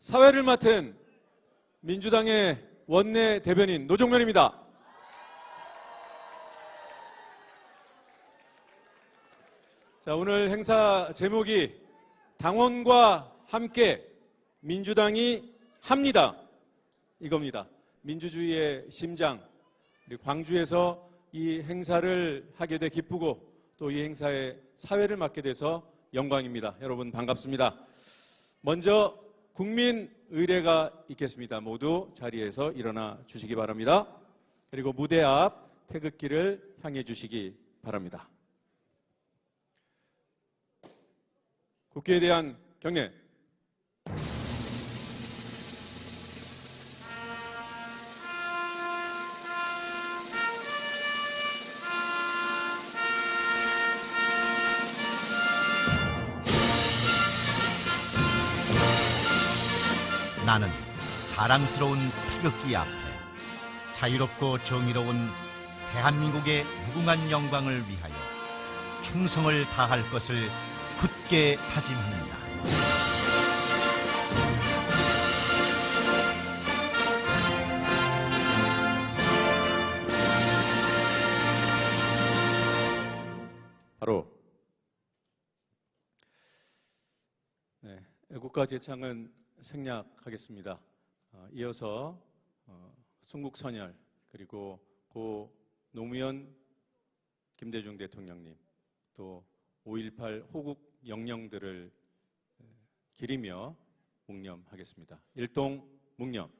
사회를 맡은 민주당의 원내 대변인 노종면입니다. 자, 오늘 행사 제목이 당원과 함께 민주당이 합니다. 이겁니다. 민주주의의 심장, 광주에서 이 행사를 하게 돼 기쁘고 또 이 행사에 사회를 맡게 돼서 영광입니다. 여러분 반갑습니다. 먼저 국민 의례가 있겠습니다. 모두 자리에서 일어나 주시기 바랍니다. 그리고 무대 앞 태극기를 향해 주시기 바랍니다. 국회에 대한 경례. 나는 자랑스러운 태극기 앞에 자유롭고 정의로운 대한민국의 무궁한 영광을 위하여 충성을 다할 것을 굳게 다짐합니다. 바로 애국가 제창은 생략하겠습니다. 이어서 순국선열 그리고 고 노무현 김대중 대통령님 또 5.18 호국 영령들을 기리며 묵념하겠습니다. 일동 묵념.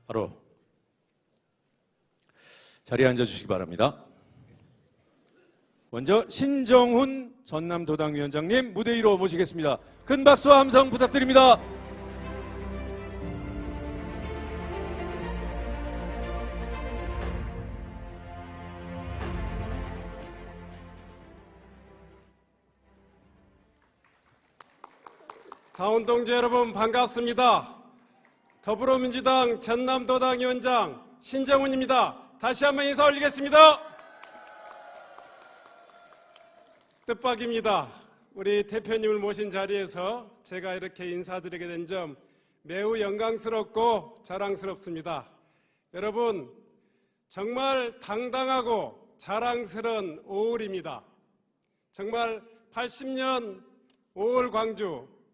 바로 자리에 앉아주시기 바랍니다. 먼저 신정훈 전남도당위원장님 무대 위로 모시겠습니다. 큰 박수와 함성 부탁드립니다. 당원 동지 여러분 반갑습니다. 더불어민주당 전남도당위원장 신정훈입니다. 다시 한번 인사 올리겠습니다. 뜻밖입니다. 우리 대표님을 모신 자리에서 제가 이렇게 인사드리게 된 점 매우 영광스럽고 자랑스럽습니다. 여러분 정말 당당하고 자랑스러운 5월입니다. 정말 80년 5월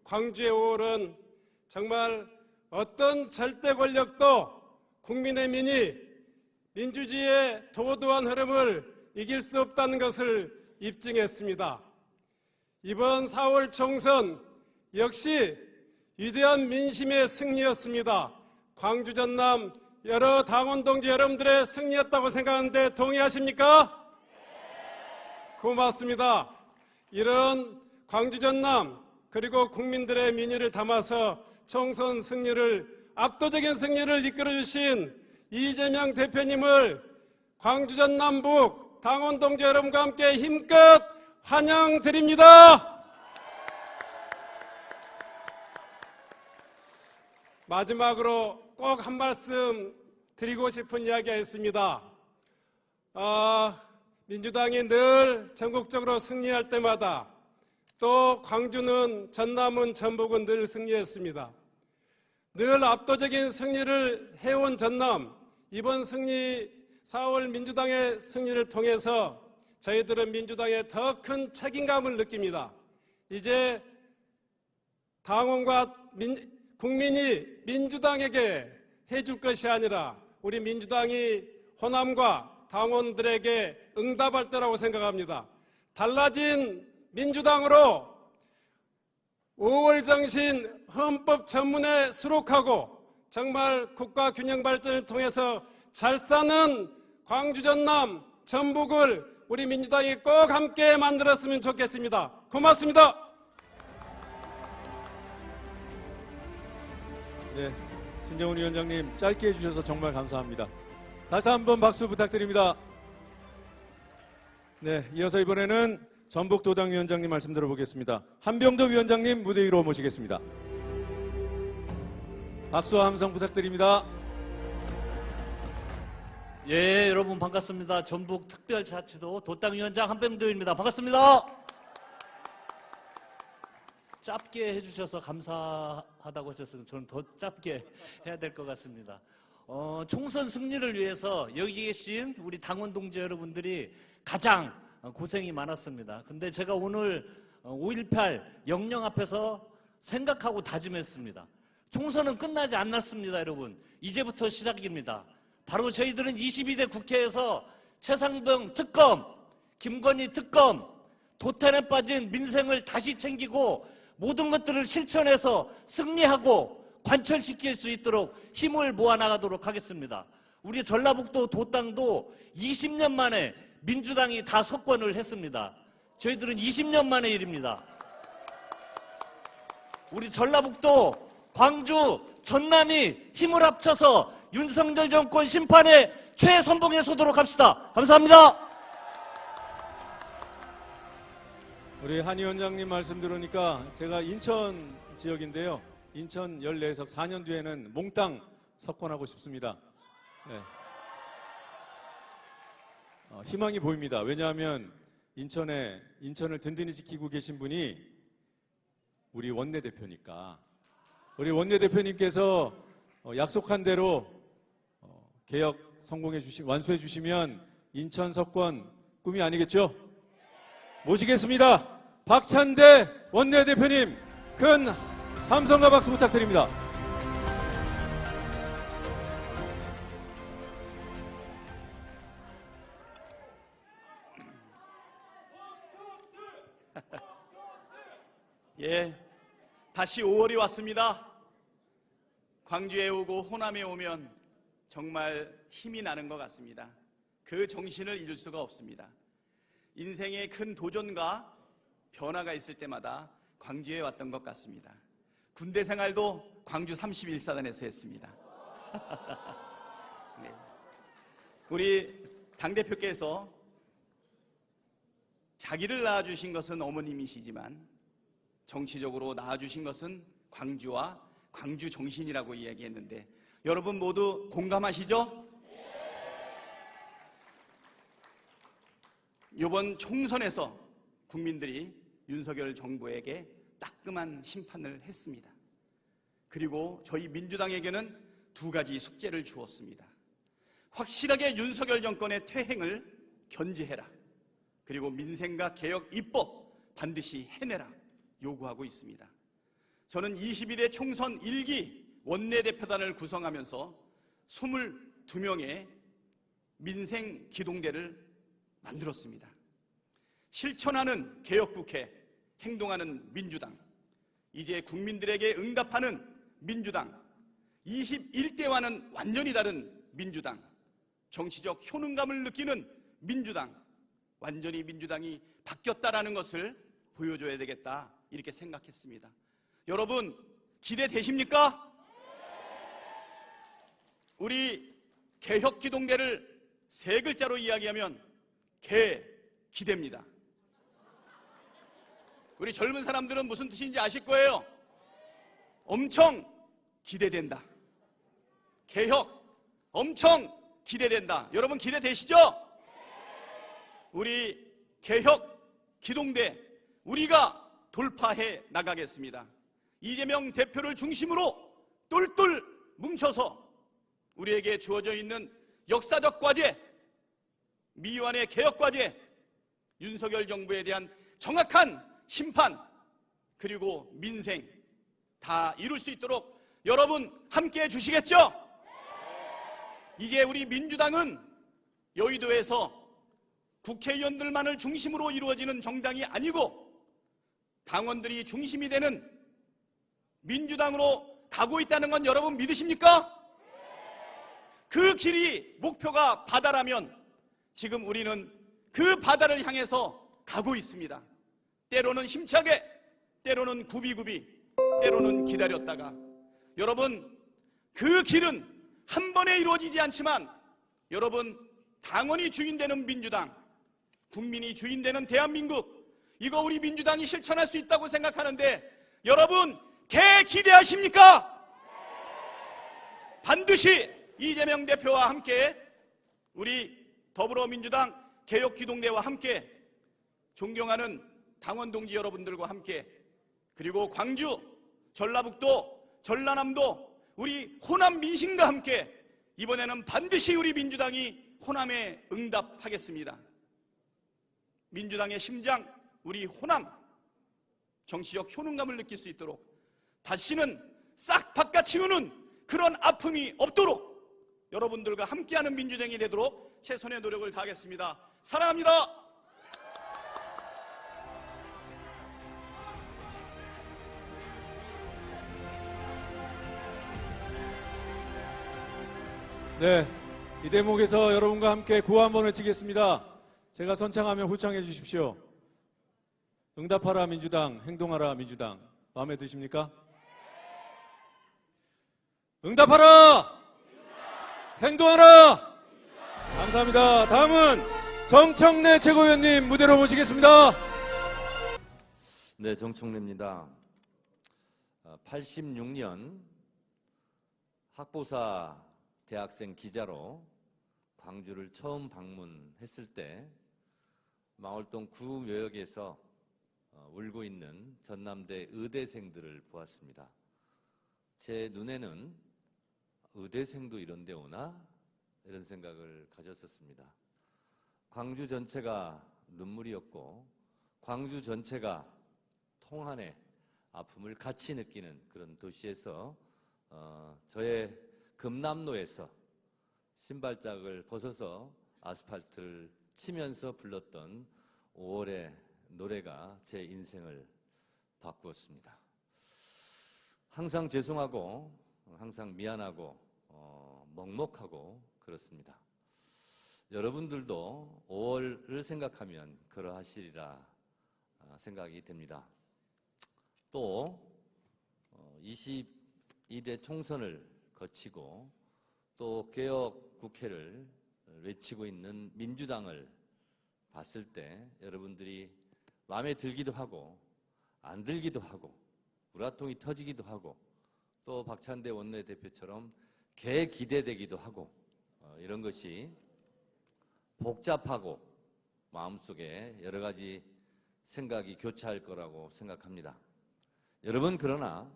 광주의 5월은 정말 어떤 절대 권력도 국민의 민이 민주주의의 도도한 흐름을 이길 수 없다는 것을 입증했습니다. 이번 4월 총선 역시 위대한 민심의 승리였습니다. 광주 전남 여러 당원 동지 여러분들의 승리였다고 생각하는데 동의하십니까? 고맙습니다. 이런 광주 전남 그리고 국민들의 민의를 담아서 총선 승리를 압도적인 승리를 이끌어주신 이재명 대표님을 광주 전남북 당원 동지 여러분과 함께 힘껏 환영드립니다. 마지막으로 꼭 한 말씀 드리고 싶은 이야기가 있습니다. 민주당이 늘 전국적으로 승리할 때마다 또 광주는 전남은 전북은 늘 승리했습니다. 늘 압도적인 승리를 해온 전남, 이번 승리 4월 민주당의 승리를 통해서 저희들은 민주당에 더 큰 책임감을 느낍니다. 이제 당원과 국민이 민주당에게 해줄 것이 아니라 우리 민주당이 호남과 당원들에게 응답할 때라고 생각합니다. 달라진 민주당으로 5월 정신 헌법 전문에 수록하고 정말 국가 균형 발전을 통해서 잘 사는 광주, 전남, 전북을 우리 민주당이 꼭 함께 만들었으면 좋겠습니다. 고맙습니다. 네, 신정훈 위원장님 짧게 해주셔서 정말 감사합니다. 다시 한번 박수 부탁드립니다. 네, 이어서 이번에는 전북도당위원장님 말씀 들어보겠습니다. 한병도 위원장님 무대 위로 모시겠습니다. 박수와 함성 부탁드립니다. 예, 여러분 반갑습니다. 전북특별자치도 도당위원장 한병도입니다. 반갑습니다. 짧게 해주셔서 감사하다고 하셨으면 저는 더 짧게 해야 될 것 같습니다. 총선 승리를 위해서 여기 계신 우리 당원 동지 여러분들이 가장 고생이 많았습니다. 근데 제가 오늘 5.18 영령 앞에서 생각하고 다짐했습니다. 총선은 끝나지 않았습니다, 여러분. 이제부터 시작입니다. 바로 저희들은 22대 국회에서 최상병 특검, 김건희 특검, 도탄에 빠진 민생을 다시 챙기고 모든 것들을 실천해서 승리하고 관철시킬 수 있도록 힘을 모아나가도록 하겠습니다. 우리 전라북도 도당도 20년 만에 민주당이 다 석권을 했습니다. 저희들은 20년 만의 일입니다. 우리 전라북도, 광주, 전남이 힘을 합쳐서 윤석열 정권 심판에 최선봉에 서도록 합시다. 감사합니다. 우리 한 위원장님 말씀 들으니까 제가 인천 지역인데요. 인천 14석 4년 뒤에는 몽땅 석권하고 싶습니다. 네. 희망이 보입니다. 왜냐하면 인천을 든든히 지키고 계신 분이 우리 원내대표니까. 우리 원내대표님께서 약속한 대로 개혁 완수해 주시면 인천 석권 꿈이 아니겠죠? 모시겠습니다. 박찬대 원내대표님 큰 함성과 박수 부탁드립니다. 예, 다시 5월이 왔습니다. 광주에 오고 호남에 오면 정말 힘이 나는 것 같습니다. 그 정신을 잃을 수가 없습니다. 인생의 큰 도전과 변화가 있을 때마다 광주에 왔던 것 같습니다. 군대 생활도 광주 31사단에서 했습니다. 네. 우리 당대표께서 자기를 낳아주신 것은 어머님이시지만 정치적으로 낳아주신 것은 광주와 광주 정신이라고 이야기했는데 여러분 모두 공감하시죠? 이번 총선에서 국민들이 윤석열 정부에게 따끔한 심판을 했습니다. 그리고 저희 민주당에게는 두 가지 숙제를 주었습니다. 확실하게 윤석열 정권의 퇴행을 견제해라. 그리고 민생과 개혁 입법 반드시 해내라 요구하고 있습니다. 저는 21대 총선 1기 원내대표단을 구성하면서 22명의 민생 기동대를 만들었습니다. 실천하는 개혁국회, 행동하는 민주당, 이제 국민들에게 응답하는 민주당, 21대와는 완전히 다른 민주당, 정치적 효능감을 느끼는 민주당, 완전히 민주당이 바뀌었다라는 것을 보여줘야 되겠다 이렇게 생각했습니다. 여러분 기대되십니까? 우리 개혁기동대를 세 글자로 이야기하면 기대입니다. 우리 젊은 사람들은 무슨 뜻인지 아실 거예요. 엄청 기대된다. 개혁 엄청 기대된다. 여러분 기대되시죠? 우리 개혁 기동대 우리가 돌파해 나가겠습니다. 이재명 대표를 중심으로 똘똘 뭉쳐서 우리에게 주어져 있는 역사적 과제, 미완의 개혁 과제, 윤석열 정부에 대한 정확한 심판, 그리고 민생 다 이룰 수 있도록 여러분 함께 해 주시겠죠? 이제 우리 민주당은 여의도에서 국회의원들만을 중심으로 이루어지는 정당이 아니고 당원들이 중심이 되는 민주당으로 가고 있다는 건 여러분 믿으십니까? 그 길이 목표가 바다라면 지금 우리는 그 바다를 향해서 가고 있습니다. 때로는 힘차게, 때로는 굽이굽이, 때로는 기다렸다가, 여러분 그 길은 한 번에 이루어지지 않지만 여러분 당원이 주인되는 민주당, 국민이 주인되는 대한민국, 이거 우리 민주당이 실천할 수 있다고 생각하는데 여러분 개 기대하십니까? 반드시 이재명 대표와 함께 우리 더불어민주당 개혁기동대와 함께 존경하는 당원 동지 여러분들과 함께, 그리고 광주, 전라북도, 전라남도 우리 호남 민심과 함께 이번에는 반드시 우리 민주당이 호남에 응답하겠습니다. 민주당의 심장, 우리 호남, 정치적 효능감을 느낄 수 있도록 다시는 싹 바꿔치우는 그런 아픔이 없도록 여러분들과 함께하는 민주당이 되도록 최선의 노력을 다하겠습니다. 사랑합니다. 네, 이 대목에서 여러분과 함께 구호 한번 외치겠습니다. 제가 선창하면 후창해 주십시오. 응답하라 민주당, 행동하라 민주당. 마음에 드십니까? 응답하라! 행동하라! 감사합니다. 다음은 정청래 최고위원님 무대로 모시겠습니다. 네, 정청래입니다. 86년 학보사 대학생 기자로 광주를 처음 방문했을 때 망월동 구묘역에서 울고 있는 전남대 의대생들을 보았습니다. 제 눈에는 의대생도 이런 데 오나? 이런 생각을 가졌었습니다. 광주 전체가 눈물이었고 광주 전체가 통한의 아픔을 같이 느끼는 그런 도시에서 저의 금남로에서 신발짝을 벗어서 아스팔트를 치면서 불렀던 5월의 노래가 제 인생을 바꾸었습니다. 항상 죄송하고 항상 미안하고 먹먹하고 그렇습니다. 여러분들도 5월을 생각하면 그러하시리라 생각이 됩니다. 또 22대 총선을 거치고 또 개혁국회를 외치고 있는 민주당을 봤을 때 여러분들이 마음에 들기도 하고 안 들기도 하고 우라통이 터지기도 하고 또 박찬대 원내대표처럼 개기대되기도 하고 이런 것이 복잡하고 마음속에 여러 가지 생각이 교차할 거라고 생각합니다. 여러분, 그러나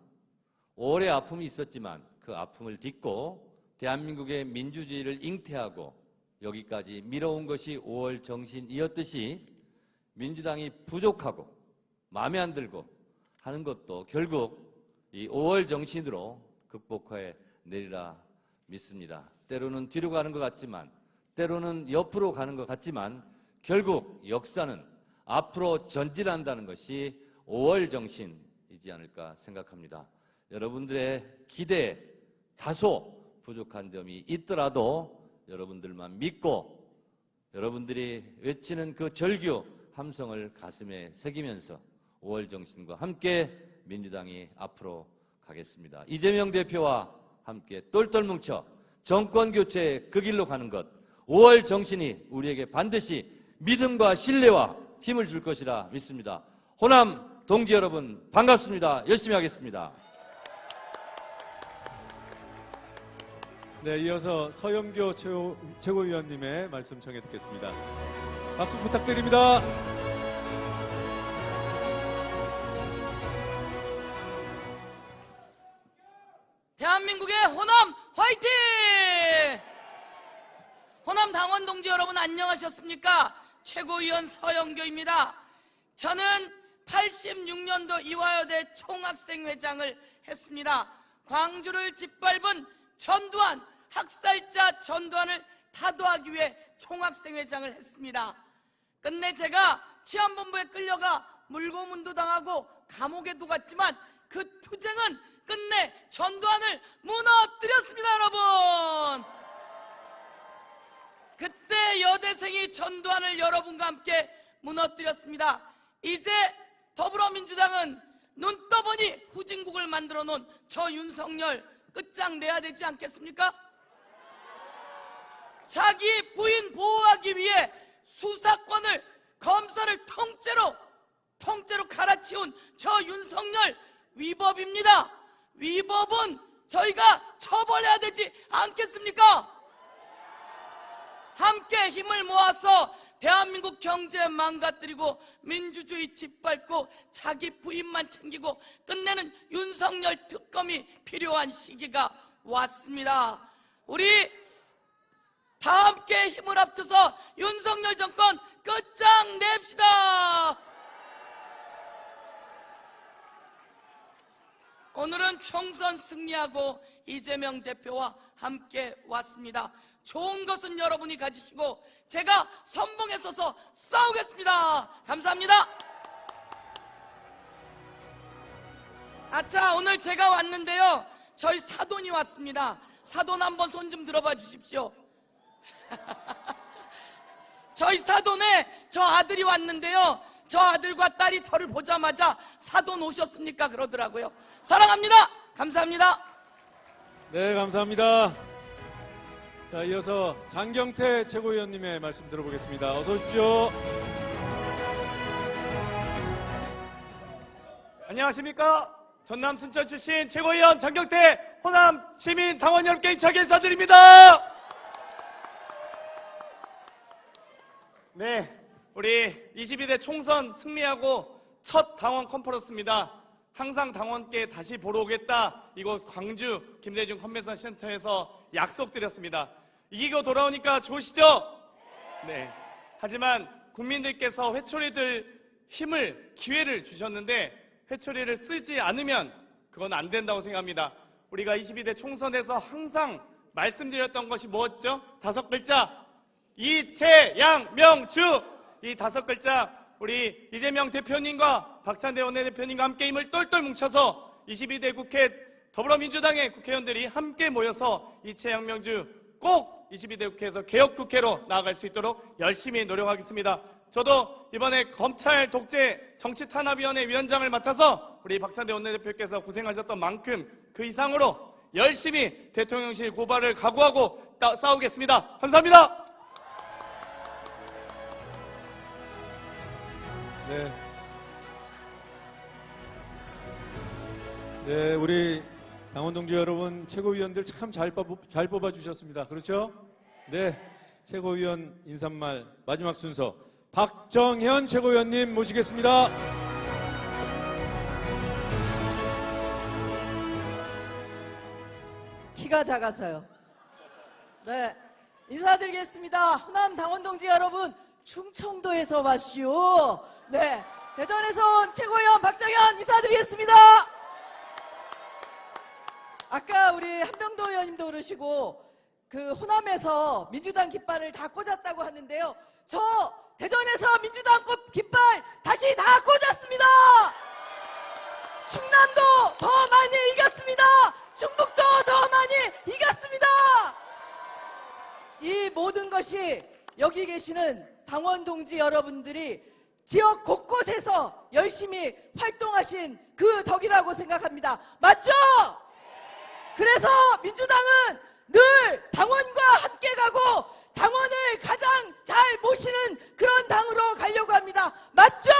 5월의 아픔이 있었지만 그 아픔을 딛고 대한민국의 민주주의를 잉태하고 여기까지 밀어온 것이 5월 정신이었듯이 민주당이 부족하고 마음에 안 들고 하는 것도 결국 이 5월 정신으로 극복해 내리라 믿습니다. 때로는 뒤로 가는 것 같지만 때로는 옆으로 가는 것 같지만 결국 역사는 앞으로 전진한다는 것이 5월 정신이지 않을까 생각합니다. 여러분들의 기대에 다소 부족한 점이 있더라도 여러분들만 믿고 여러분들이 외치는 그 절규 함성을 가슴에 새기면서 5월 정신과 함께 민주당이 앞으로 가겠습니다. 이재명 대표와 함께 똘똘 뭉쳐 정권교체의 그 길로 가는 것, 5월 정신이 우리에게 반드시 믿음과 신뢰와 힘을 줄 것이라 믿습니다. 호남 동지 여러분 반갑습니다. 열심히 하겠습니다. 네, 이어서 서영교 최고위원님의 말씀 청해 듣겠습니다. 박수 부탁드립니다. 대한민국의 호남 화이팅! 호남 당원 동지 여러분 안녕하셨습니까? 최고위원 서영교입니다. 저는 86년도 이화여대 총학생회장을 했습니다. 광주를 짓밟은 전두환, 학살자 전두환을 타도하기 위해 총학생회장을 했습니다. 끝내 제가 치안본부에 끌려가 물고문도 당하고 감옥에도 갔지만 그 투쟁은 끝내 전두환을 무너뜨렸습니다, 여러분. 그때 여대생이 전두환을 여러분과 함께 무너뜨렸습니다. 이제 더불어민주당은 눈 떠보니 후진국을 만들어 놓은 저 윤석열 끝장내야 되지 않겠습니까? 자기 부인 보호하기 위해 수사권을 검사를 통째로 갈아치운 저 윤석열 위법입니다. 위법은 저희가 처벌해야 되지 않겠습니까? 함께 힘을 모아서 대한민국 경제 망가뜨리고 민주주의 짓밟고 자기 부인만 챙기고 끝내는 윤석열 특검이 필요한 시기가 왔습니다. 우리 다 함께 힘을 합쳐서 윤석열 정권 끝장냅시다. 오늘은 총선 승리하고 이재명 대표와 함께 왔습니다. 좋은 것은 여러분이 가지시고 제가 선봉에 서서 싸우겠습니다. 감사합니다. 아차, 오늘 제가 왔는데요, 저희 사돈이 왔습니다. 사돈 한번 손 좀 들어봐 주십시오. 저희 사돈에 저 아들이 왔는데요, 저 아들과 딸이 저를 보자마자 사돈 오셨습니까? 그러더라고요. 사랑합니다. 감사합니다. 네, 감사합니다. 자, 이어서 장경태 최고위원님의 말씀 들어보겠습니다. 어서 오십시오. 안녕하십니까? 전남 순천 출신 최고위원 장경태 호남 시민 당원 여러분께 힘차게 인사드립니다. 네, 우리 22대 총선 승리하고 첫 당원 컨퍼런스입니다. 항상 당원께 다시 보러 오겠다. 이곳 광주 김대중 컨벤션 센터에서 약속드렸습니다. 이기고 돌아오니까 좋으시죠? 네. 하지만 국민들께서 회초리들 힘을, 기회를 주셨는데 회초리를 쓰지 않으면 그건 안 된다고 생각합니다. 우리가 22대 총선에서 항상 말씀드렸던 것이 뭐였죠? 5글자. 이재양명주. 이 5글자 우리 이재명 대표님과 박찬대 원내대표님과 함께 힘을 똘똘 뭉쳐서 22대 국회 더불어민주당의 국회의원들이 함께 모여서 이재양명주 꼭 22대 국회에서 개혁국회로 나아갈 수 있도록 열심히 노력하겠습니다. 저도 이번에 검찰 독재 정치탄압위원회 위원장을 맡아서 우리 박찬대 원내대표께서 고생하셨던 만큼 그 이상으로 열심히 대통령실 고발을 각오하고 싸우겠습니다. 감사합니다. 네, 우리 당원 동지 여러분, 최고위원들 참 잘 뽑아 주셨습니다. 그렇죠? 네, 최고위원 인사말 마지막 순서 박정현 최고위원님 모시겠습니다. 키가 작아서요. 네, 인사드리겠습니다. 호남 당원 동지 여러분, 충청도에서 왔시오. 네, 대전에서 온 최고위원 박정현 인사드리겠습니다. 아까 우리 한병도 의원님도 그러시고 그 호남에서 민주당 깃발을 다 꽂았다고 하는데요, 저 대전에서 민주당 깃발 다시 다 꽂았습니다. 충남도 더 많이 이겼습니다. 충북도 더 많이 이겼습니다. 이 모든 것이 여기 계시는 당원 동지 여러분들이 지역 곳곳에서 열심히 활동하신 그 덕이라고 생각합니다. 맞죠? 그래서 민주당은 늘 당원과 함께 가고 당원을 가장 잘 모시는 그런 당으로 가려고 합니다. 맞죠?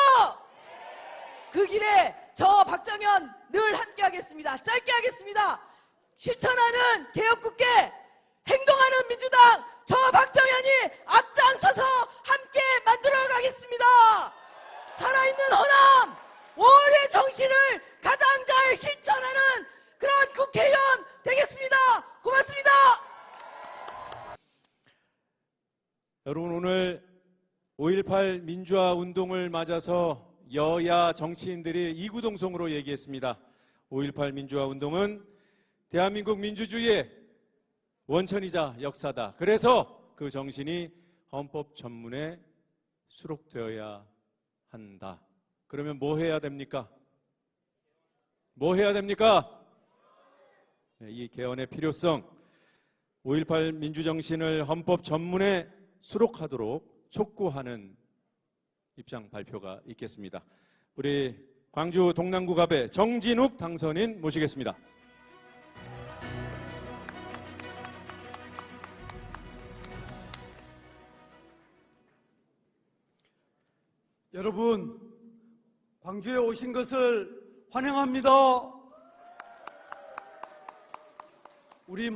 그 길에 저 박정현 늘 함께 하겠습니다. 짧게 하겠습니다. 실천하는 개혁국회, 행동하는 민주당, 저 박정현이 앞장서서 함께 만들어 가겠습니다. 살아있는 호남, 5월의 정신을 가장 잘 실천하는 그런 국회의원 되겠습니다. 고맙습니다. 여러분, 오늘 5.18 민주화 운동을 맞아서 여야 정치인들이 이구동성으로 얘기했습니다. 5.18 민주화 운동은 대한민국 민주주의의 원천이자 역사다. 그래서 그 정신이 헌법 전문에 수록되어야 한다. 그러면 뭐 해야 됩니까? 뭐 해야 됩니까? 네, 이 개헌의 필요성, 5.18 민주정신을 헌법 전문에 수록하도록 촉구하는 입장 발표가 있겠습니다. 우리 광주 동남구갑의 정진욱 당선인 모시겠습니다. 여러분, 광주에 오신 것을 환영합니다. 우리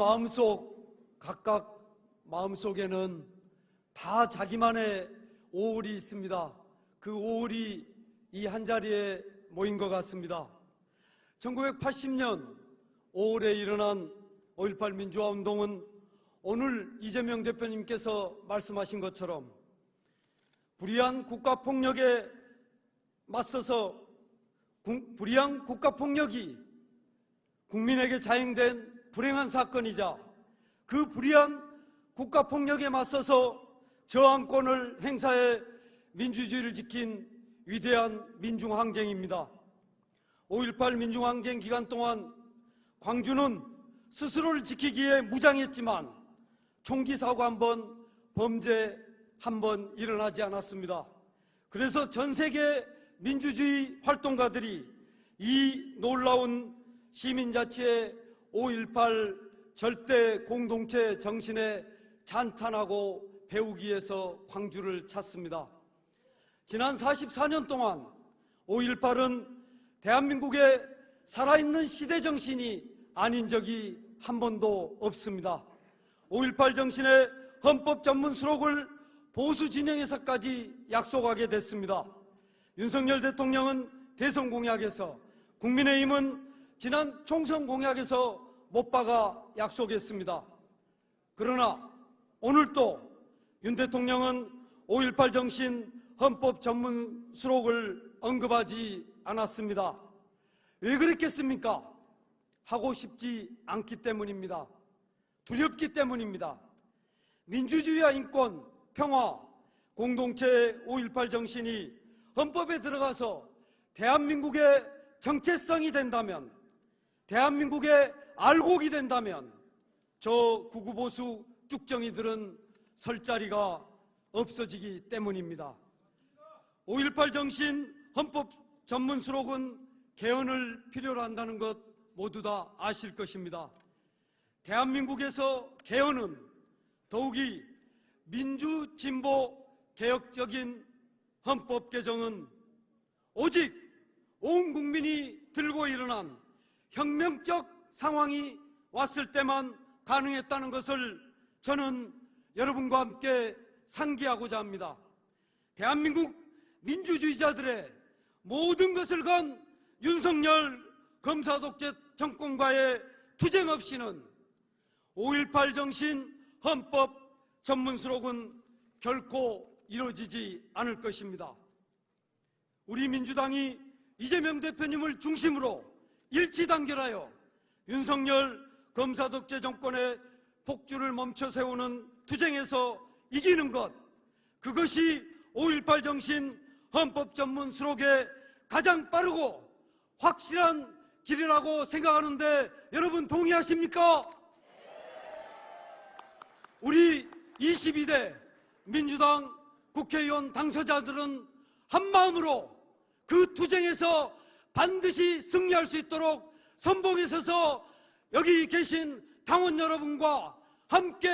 각각 마음속에는 다 자기만의 오울이 있습니다. 그 오울이 이 한자리에 모인 것 같습니다. 1980년 5월에 일어난 5.18 민주화 운동은 오늘 이재명 대표님께서 말씀하신 것처럼 불의한 국가폭력에 맞서서 불의한 국가폭력이 국민에게 자행된 불행한 사건이자 그 불의한 국가폭력에 맞서서 저항권을 행사해 민주주의를 지킨 위대한 민중항쟁입니다. 5.18 민중항쟁 기간 동안 광주는 스스로를 지키기에 무장했지만 총기 사고 한 번, 범죄 한 번 일어나지 않았습니다. 그래서 전 세계 민주주의 활동가들이 이 놀라운 시민자치의 5.18 절대 공동체 정신에 찬탄하고 배우기 위해서 광주를 찾습니다. 지난 44년 동안 5.18은 대한민국의 살아있는 시대정신이 아닌 적이 한 번도 없습니다. 5.18 정신의 헌법 전문 수록을 보수 진영에서까지 약속하게 됐습니다. 윤석열 대통령은 대선 공약에서, 국민의힘은 지난 총선 공약에서 못 박아 약속했습니다. 그러나 오늘 또 윤 대통령은 5.18 정신 헌법 전문 수록을 언급하지 않았습니다. 왜 그랬겠습니까? 하고 싶지 않기 때문입니다. 두렵기 때문입니다. 민주주의와 인권, 평화, 공동체의 5.18 정신이 헌법에 들어가서 대한민국의 정체성이 된다면, 대한민국의 알곡이 된다면 저 구구보수 쭉정이들은 설 자리가 없어지기 때문입니다. 5.18 정신 헌법 전문 수록은 개헌을 필요로 한다는 것 모두 다 아실 것입니다. 대한민국에서 개헌은 더욱이 민주 진보 개혁적인 헌법 개정은 오직 온 국민이 들고 일어난 혁명적 상황이 왔을 때만 가능했다는 것을 저는 여러분과 함께 상기하고자 합니다. 대한민국 민주주의자들의 모든 것을 건 윤석열 검사독재 정권과의 투쟁 없이는 5.18 정신 헌법 전문 수록은 결코 이루어지지 않을 것입니다. 우리 민주당이 이재명 대표님을 중심으로 일치단결하여 윤석열 검사독재 정권의 폭주를 멈춰 세우는 투쟁에서 이기는 것, 그것이 5.18 정신 헌법 전문 수록의 가장 빠르고 확실한 길이라고 생각하는데 여러분 동의하십니까? 우리 22대 민주당 국회의원 당사자들은 한마음으로 그 투쟁에서 반드시 승리할 수 있도록 선봉에 서서 여기 계신 당원 여러분과 함께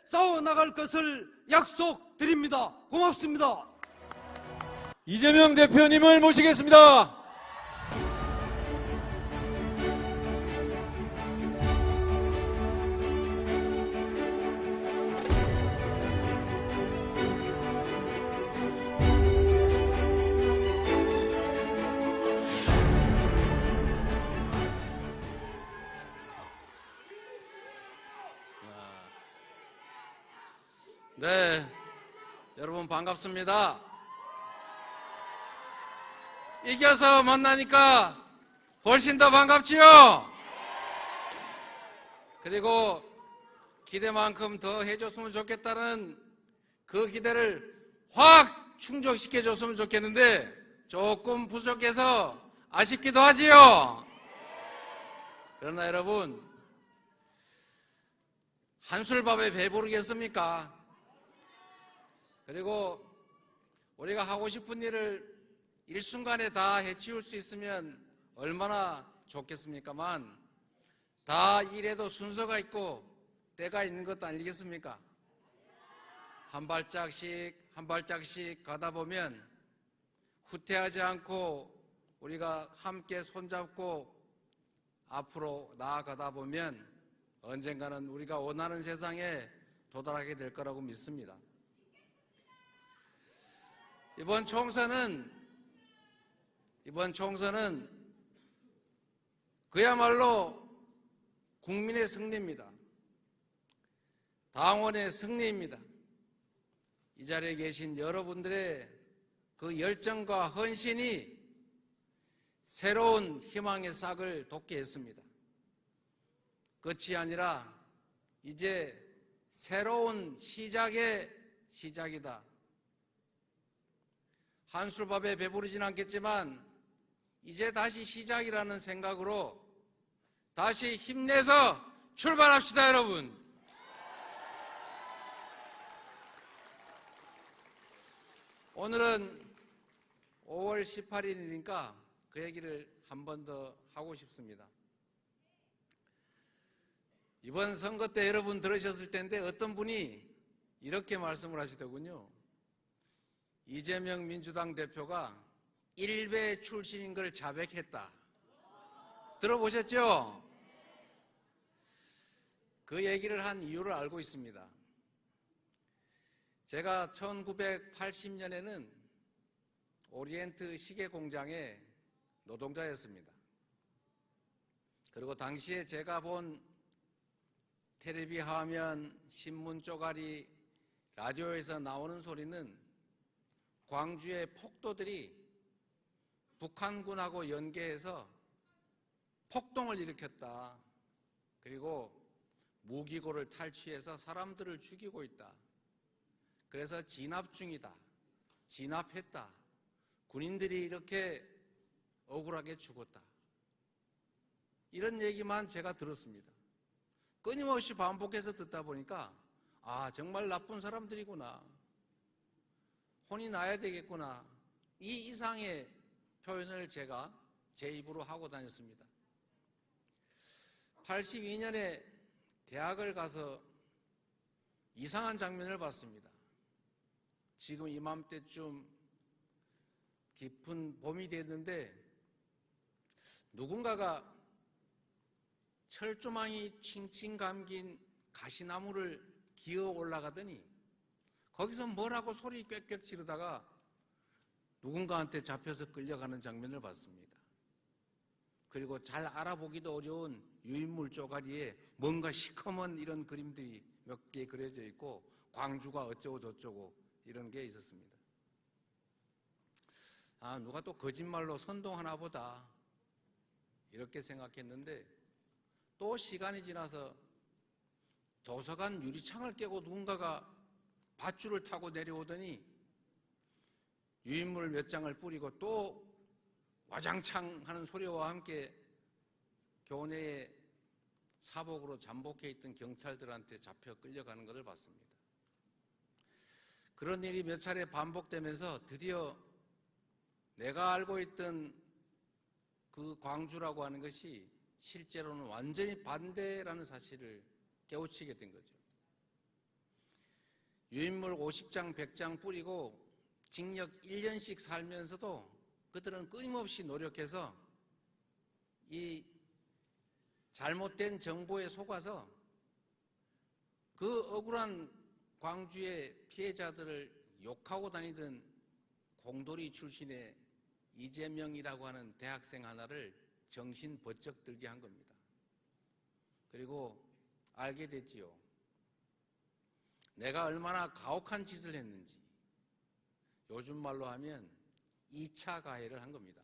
싸워나갈 것을 약속드립니다. 고맙습니다. 이재명 대표님을 모시겠습니다. 네, 여러분 반갑습니다. 이겨서 만나니까 훨씬 더 반갑지요? 그리고 기대만큼 더 해줬으면 좋겠다는 그 기대를 확 충족시켜줬으면 좋겠는데 조금 부족해서 아쉽기도 하지요. 그러나 여러분, 한술밥에 배부르겠습니까? 그리고 우리가 하고 싶은 일을 일순간에 다 해치울 수 있으면 얼마나 좋겠습니까만, 다 일에도 순서가 있고 때가 있는 것도 아니겠습니까? 한 발짝씩 한 발짝씩 가다 보면 후퇴하지 않고 우리가 함께 손잡고 앞으로 나아가다 보면 언젠가는 우리가 원하는 세상에 도달하게 될 거라고 믿습니다. 이번 총선은 그야말로 국민의 승리입니다. 당원의 승리입니다. 이 자리에 계신 여러분들의 그 열정과 헌신이 새로운 희망의 싹을 돋게 했습니다. 끝이 아니라 이제 새로운 시작의 시작이다. 한술밥에 배부르진 않겠지만 이제 다시 시작이라는 생각으로 다시 힘내서 출발합시다, 여러분. 오늘은 5월 18일이니까 그 얘기를 한 번 더 하고 싶습니다. 이번 선거 때 여러분 들으셨을 텐데 어떤 분이 이렇게 말씀을 하시더군요. 이재명 민주당 대표가 일베 출신인 걸 자백했다. 들어보셨죠? 그 얘기를 한 이유를 알고 있습니다. 제가 1980년에는 오리엔트 시계 공장의 노동자였습니다. 그리고 당시에 제가 본 텔레비 화면, 신문 쪼가리, 라디오에서 나오는 소리는 광주의 폭도들이 북한군하고 연계해서 폭동을 일으켰다. 그리고 무기고를 탈취해서 사람들을 죽이고 있다. 그래서 진압 중이다. 진압했다. 군인들이 이렇게 억울하게 죽었다. 이런 얘기만 제가 들었습니다. 끊임없이 반복해서 듣다 보니까 정말 나쁜 사람들이구나. 혼이 나야 되겠구나. 이 이상의 표현을 제가 제 입으로 하고 다녔습니다. 82년에 대학을 가서 이상한 장면을 봤습니다. 지금 이맘때쯤 깊은 봄이 됐는데 누군가가 철조망이 칭칭 감긴 가시나무를 기어 올라가더니 거기서 뭐라고 소리 꽥꽥 지르다가 누군가한테 잡혀서 끌려가는 장면을 봤습니다. 그리고 잘 알아보기도 어려운 유인물 쪼가리에 뭔가 시커먼 이런 그림들이 몇 개 그려져 있고 광주가 어쩌고 저쩌고 이런 게 있었습니다. 누가 또 거짓말로 선동하나 보다 이렇게 생각했는데 또 시간이 지나서 도서관 유리창을 깨고 누군가가 밧줄을 타고 내려오더니 유인물 몇 장을 뿌리고 또 와장창 하는 소리와 함께 교내에 사복으로 잠복해 있던 경찰들한테 잡혀 끌려가는 것을 봤습니다. 그런 일이 몇 차례 반복되면서 드디어 내가 알고 있던 그 광주라고 하는 것이 실제로는 완전히 반대라는 사실을 깨우치게 된 거죠. 유인물 50장, 100장 뿌리고 징역 1년씩 살면서도 그들은 끊임없이 노력해서 이 잘못된 정보에 속아서 그 억울한 광주의 피해자들을 욕하고 다니던 공돌이 출신의 이재명이라고 하는 대학생 하나를 정신 번쩍 들게 한 겁니다. 그리고 알게 됐지요. 내가 얼마나 가혹한 짓을 했는지. 요즘 말로 하면 2차 가해를 한 겁니다.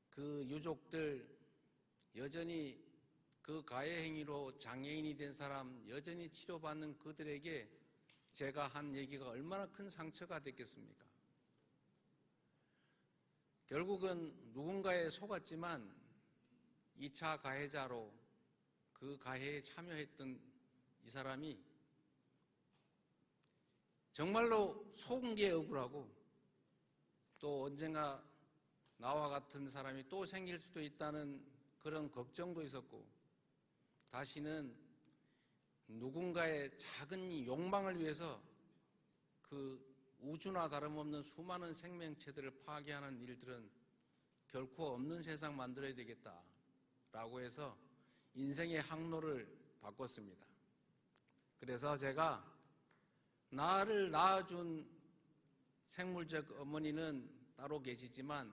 그 유족들 여전히 그 가해 행위로 장애인이 된 사람, 여전히 치료받는 그들에게 제가 한 얘기가 얼마나 큰 상처가 됐겠습니까? 결국은 누군가에 속았지만 2차 가해자로 그 가해에 참여했던 이 사람이 정말로 속은 게 억울하고, 또 언젠가 나와 같은 사람이 또 생길 수도 있다는 그런 걱정도 있었고, 다시는 누군가의 작은 욕망을 위해서 그 우주나 다름없는 수많은 생명체들을 파괴하는 일들은 결코 없는 세상 만들어야 되겠다라고 해서 인생의 항로를 바꿨습니다. 그래서 제가 나를 낳아준 생물적 어머니는 따로 계시지만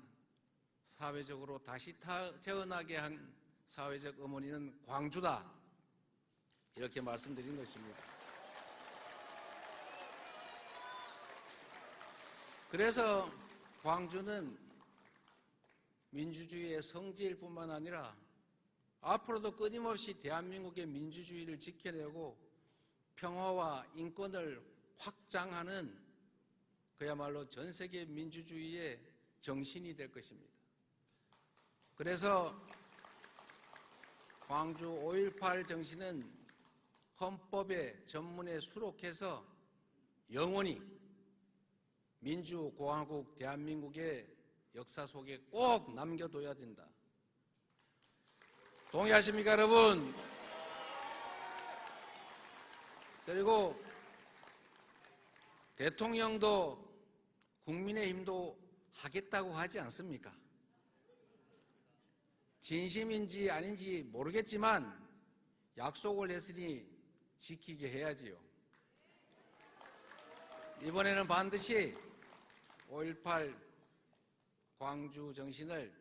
사회적으로 다시 태어나게 한 사회적 어머니는 광주다, 이렇게 말씀드린 것입니다. 그래서 광주는 민주주의의 성지일 뿐만 아니라 앞으로도 끊임없이 대한민국의 민주주의를 지켜내고 평화와 인권을 확장하는 그야말로 전 세계 민주주의의 정신이 될 것입니다. 그래서 광주 5.18 정신은 헌법의 전문에 수록해서 영원히 민주공화국 대한민국의 역사 속에 꼭 남겨둬야 된다. 동의하십니까, 여러분? 그리고 대통령도 국민의힘도 하겠다고 하지 않습니까? 진심인지 아닌지 모르겠지만 약속을 했으니 지키게 해야지요. 이번에는 반드시 5.18 광주 정신을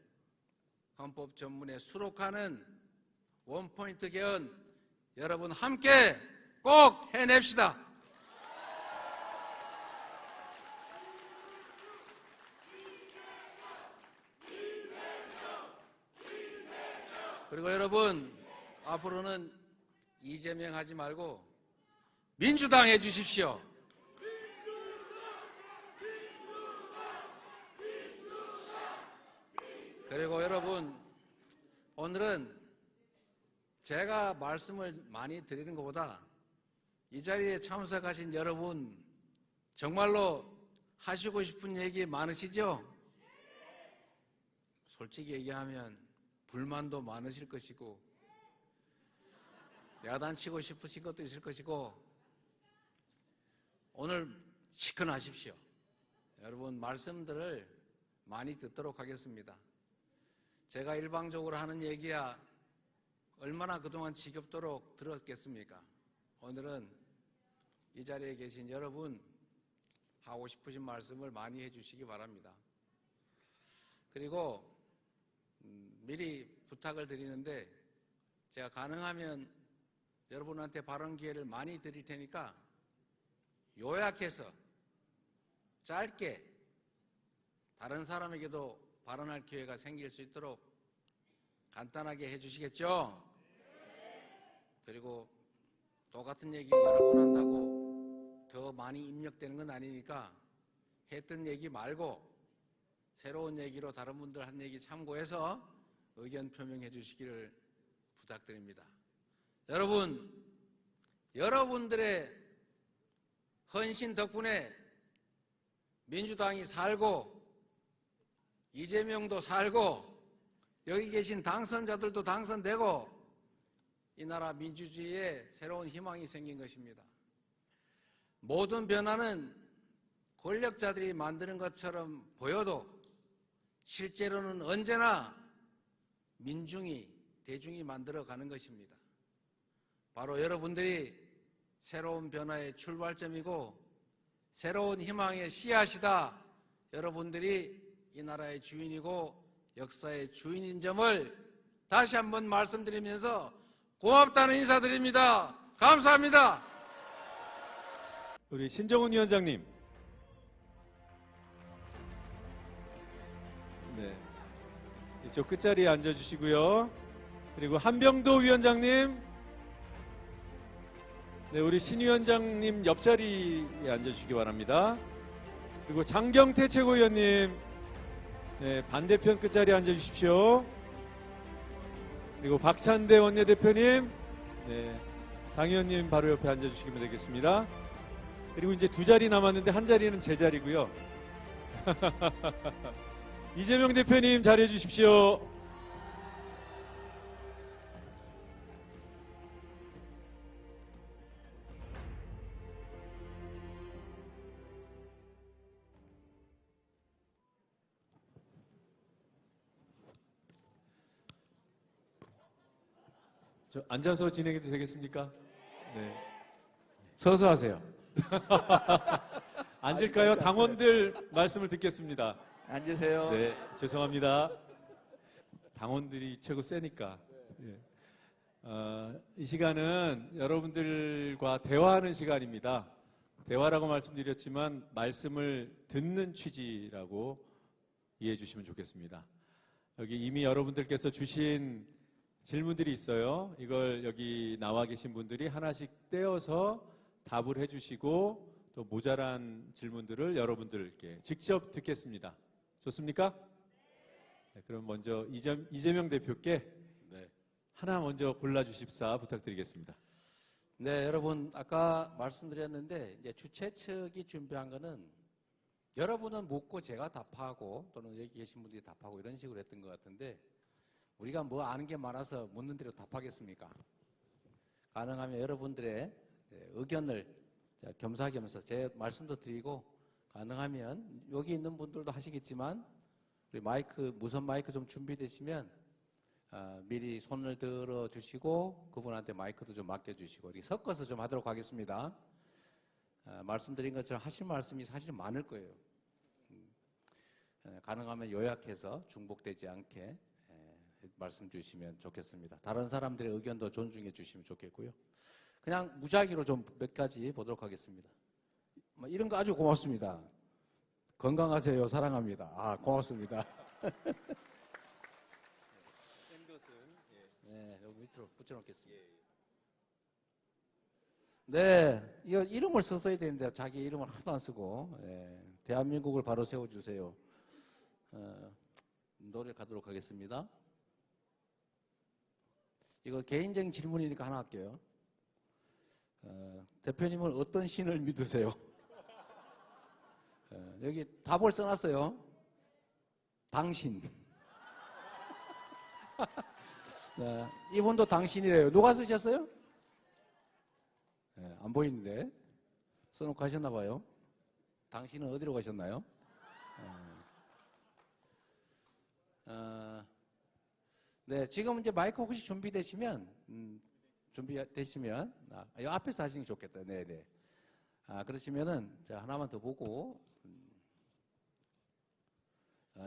헌법 전문에 수록하는 원포인트 개헌 여러분 함께 꼭 해냅시다. 그리고 여러분, 앞으로는 이재명 하지 말고 민주당 해주십시오. 그리고 여러분, 오늘은 제가 말씀을 많이 드리는 것보다 이 자리에 참석하신 여러분 정말로 하시고 싶은 얘기 많으시죠? 솔직히 얘기하면 불만도 많으실 것이고 야단치고 싶으신 것도 있을 것이고, 오늘 시큰하십시오. 여러분 말씀들을 많이 듣도록 하겠습니다. 제가 일방적으로 하는 얘기야 얼마나 그동안 지겹도록 들었겠습니까? 오늘은 이 자리에 계신 여러분 하고 싶으신 말씀을 많이 해주시기 바랍니다. 그리고 미리 부탁을 드리는데, 제가 가능하면 여러분한테 발언 기회를 많이 드릴 테니까 요약해서 짧게 다른 사람에게도 발언할 기회가 생길 수 있도록 간단하게 해주시겠죠? 그리고 똑같은 얘기 여러 번 한다고 더 많이 입력되는 건 아니니까 했던 얘기 말고 새로운 얘기로 다른 분들 한 얘기 참고해서 의견 표명해 주시기를 부탁드립니다. 여러분, 여러분들의 헌신 덕분에 민주당이 살고 이재명도 살고 여기 계신 당선자들도 당선되고 이 나라 민주주의에 새로운 희망이 생긴 것입니다. 모든 변화는 권력자들이 만드는 것처럼 보여도 실제로는 언제나 민중이, 대중이 만들어가는 것입니다. 바로 여러분들이 새로운 변화의 출발점이고 새로운 희망의 씨앗이다. 여러분들이 이 나라의 주인이고 역사의 주인인 점을 다시 한번 말씀드리면서 고맙다는 인사드립니다. 감사합니다. 우리 신정훈 위원장님. 네. 이쪽 끝자리에 앉아주시고요. 그리고 한병도 위원장님, 네, 우리 신 위원장님 옆자리에 앉아주시기 바랍니다. 그리고 장경태 최고위원님, 네, 반대편 끝자리에 앉아주십시오. 그리고 박찬대 원내대표님, 네, 장 의원님 바로 옆에 앉아주시면 되겠습니다. 그리고 이제 두 자리 남았는데 한 자리는 제 자리고요. 이재명 대표님 자리해 주십시오. 저 앉아서 진행해도 되겠습니까? 네. 서서 하세요. 앉을까요? 당원들 말씀을 듣겠습니다. 앉으세요. 네, 죄송합니다. 당원들이 최고 세니까. 예. 이 시간은 여러분들과 대화하는 시간입니다. 대화라고 말씀드렸지만 말씀을 듣는 취지라고 이해해 주시면 좋겠습니다. 여기 이미 여러분들께서 주신 질문들이 있어요. 이걸 여기 나와 계신 분들이 하나씩 떼어서 답을 해주시고 또 모자란 질문들을 여러분들께 직접 듣겠습니다. 좋습니까? 네, 그럼 먼저 이재명 대표께 네. 하나 먼저 골라주십사 부탁드리겠습니다. 네, 여러분 아까 말씀드렸는데 이제 주최 측이 준비한 거는 여러분은 묻고 제가 답하고 또는 여기 계신 분들이 답하고 이런 식으로 했던 것 같은데 우리가 뭐 아는 게 많아서 묻는 대로 답하겠습니까? 가능하면 여러분들의 의견을 겸사겸사 제 말씀도 드리고 가능하면 여기 있는 분들도 하시겠지만 우리 마이크 무선 마이크 좀 준비되시면 미리 손을 들어 주시고 그분한테 마이크도 좀 맡겨주시고 이렇게 섞어서 좀 하도록 하겠습니다. 말씀드린 것처럼 하실 말씀이 사실 많을 거예요. 가능하면 요약해서 중복되지 않게 말씀 주시면 좋겠습니다. 다른 사람들의 의견도 존중해 주시면 좋겠고요. 그냥 무작위로 좀 몇 가지 보도록 하겠습니다. 이런 거 아주 고맙습니다. 건강하세요. 사랑합니다. 아, 고맙습니다. 네, 여기 밑으로 붙여놓겠습니다. 네, 이거 이름을 썼어야 되는데 자기 이름을 하나도 안 쓰고 대한민국을 바로 세워주세요. 노래 가도록 하겠습니다. 이거 개인적인 질문이니까 하나 할게요. 대표님은 어떤 신을 믿으세요? 여기 답을 써놨어요. 당신. 네, 이분도 당신이래요. 누가 쓰셨어요? 안 보이는데 써놓고 가셨나 봐요. 당신은 어디로 가셨나요? 네, 지금 이제 마이크 혹시 준비되시면 이 앞에서 하시는 게 좋겠다. 네네. 그러시면은 자 하나만 더 보고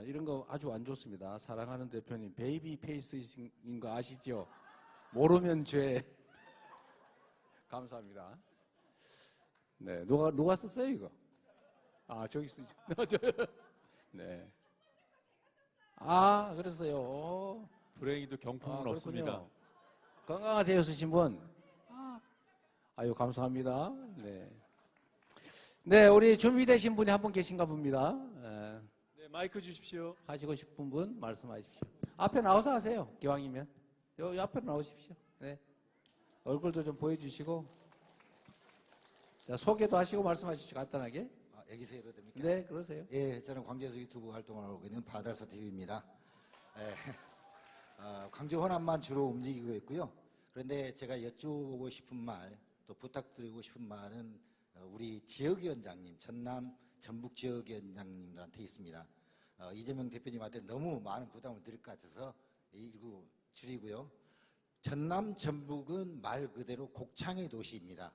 이런 거 아주 안 좋습니다. 사랑하는 대표님 베이비 페이스인 거 아시죠? 모르면 죄. 감사합니다. 네, 누가 썼어요 이거? 저기 쓰죠. 네. 그랬어요. 불행히도 경품은 없습니다. 건강하세요 쓰신 분. 아유 감사합니다. 네. 네, 우리 준비되신 분이 한 분 계신가 봅니다. 네, 마이크 주십시오. 하시고 싶은 분 말씀하십시오. 앞에 나와서 하세요. 기왕이면. 요 앞으로 나오십시오. 네. 얼굴도 좀 보여주시고. 자, 소개도 하시고 말씀하십시오. 간단하게. 애기서 해도 됩니까? 네, 그러세요. 예, 저는 광주에서 유튜브 활동을 하고 있는 바달사 TV입니다. 광주 호남만 주로 움직이고 있고요. 그런데 제가 여쭤보고 싶은 말, 또 부탁드리고 싶은 말은 우리 지역위원장님, 전남, 전북 지역위원장님들한테 있습니다. 이재명 대표님한테 너무 많은 부담을 드릴 것 같아서 일부 줄이고요. 전남, 전북은 말 그대로 곡창의 도시입니다.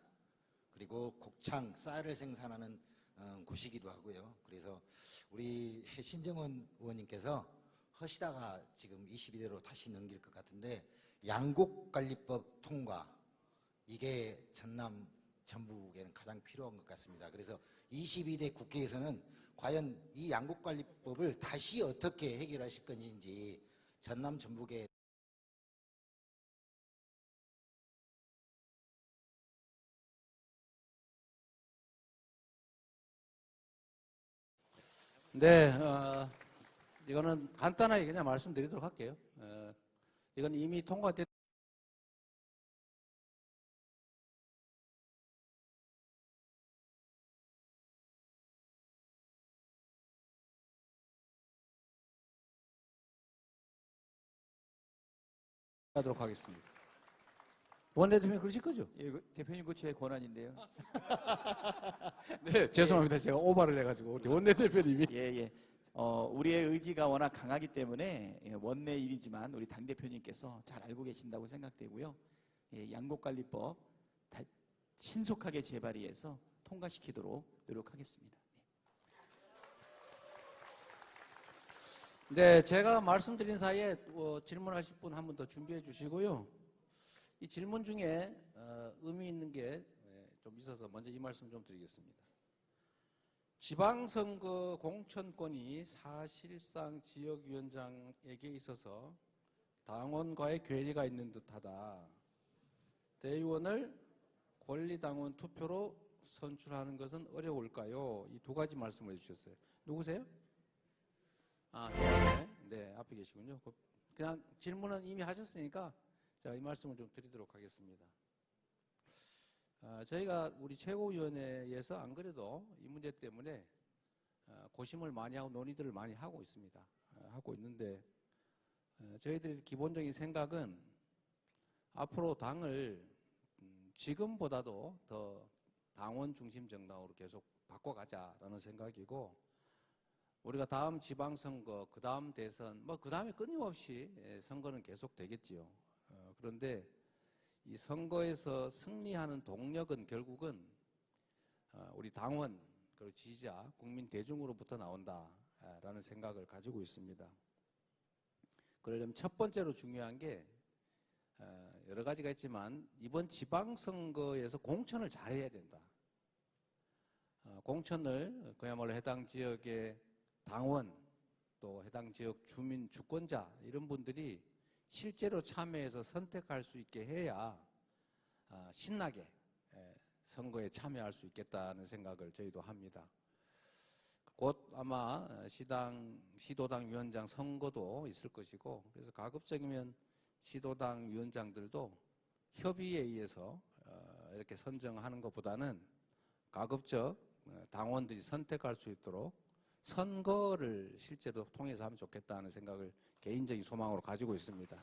그리고 곡창, 쌀을 생산하는 곳이기도 하고요. 그래서 우리 신정원 의원님께서 하시다가 지금 22대로 다시 넘길 것 같은데 양곡관리법 통과, 이게 전남, 전북에는 가장 필요한 것 같습니다. 그래서 22대 국회에서는 과연 이 양곡관리법을 다시 어떻게 해결하실 건지 전남, 전북에 네, 이거는 간단하게 그냥 말씀드리도록 할게요. 이건 이미 통과된 하도록 하겠습니다. 원내대표님 그러실 거죠? 예, 대표님 그 제 권한인데요. 네, 죄송합니다. 제가 오바를 해가지고 우리 원내대표님이 예. 우리의 의지가 워낙 강하기 때문에 원내 일이지만 우리 당 대표님께서 잘 알고 계신다고 생각되고요. 양곡관리법 신속하게 재발의해서 통과시키도록 노력하겠습니다. 네, 제가 말씀드린 사이에 질문하실 분 한 분 더 준비해 주시고요. 이 질문 중에 의미 있는 게 좀 있어서 먼저 이 말씀 좀 드리겠습니다. 지방선거 공천권이 사실상 지역위원장에게 있어서 당원과의 괴리가 있는 듯하다. 대의원을 권리당원 투표로 선출하는 것은 어려울까요? 이 두 가지 말씀을 해주셨어요. 누구세요? 네, 앞에 계시군요. 그냥 질문은 이미 하셨으니까 제가 이 말씀을 좀 드리도록 하겠습니다. 저희가 우리 최고위원회에서 안 그래도 이 문제 때문에 고심을 많이 하고 논의들을 많이 하고 있습니다. 하고 있는데 저희들의 기본적인 생각은 앞으로 당을 지금보다도 더 당원 중심 정당으로 계속 바꿔가자라는 생각이고 우리가 다음 지방선거, 그 다음 대선, 그 다음에 끊임없이 선거는 계속 되겠지요. 그런데 이 선거에서 승리하는 동력은 결국은 우리 당원, 그리고 지지자, 국민 대중으로부터 나온다라는 생각을 가지고 있습니다. 그러려면 첫 번째로 중요한 게 여러 가지가 있지만 이번 지방선거에서 공천을 잘해야 된다. 공천을 그야말로 해당 지역의 당원 또 해당 지역 주민 주권자 이런 분들이 실제로 참여해서 선택할 수 있게 해야 신나게 선거에 참여할 수 있겠다는 생각을 저희도 합니다. 곧 아마 시도당 위원장 선거도 있을 것이고 그래서 가급적이면 시도당 위원장들도 협의에 의해서 이렇게 선정하는 것보다는 가급적 당원들이 선택할 수 있도록 선거를 실제로 통해서 하면 좋겠다는 생각을 개인적인 소망으로 가지고 있습니다.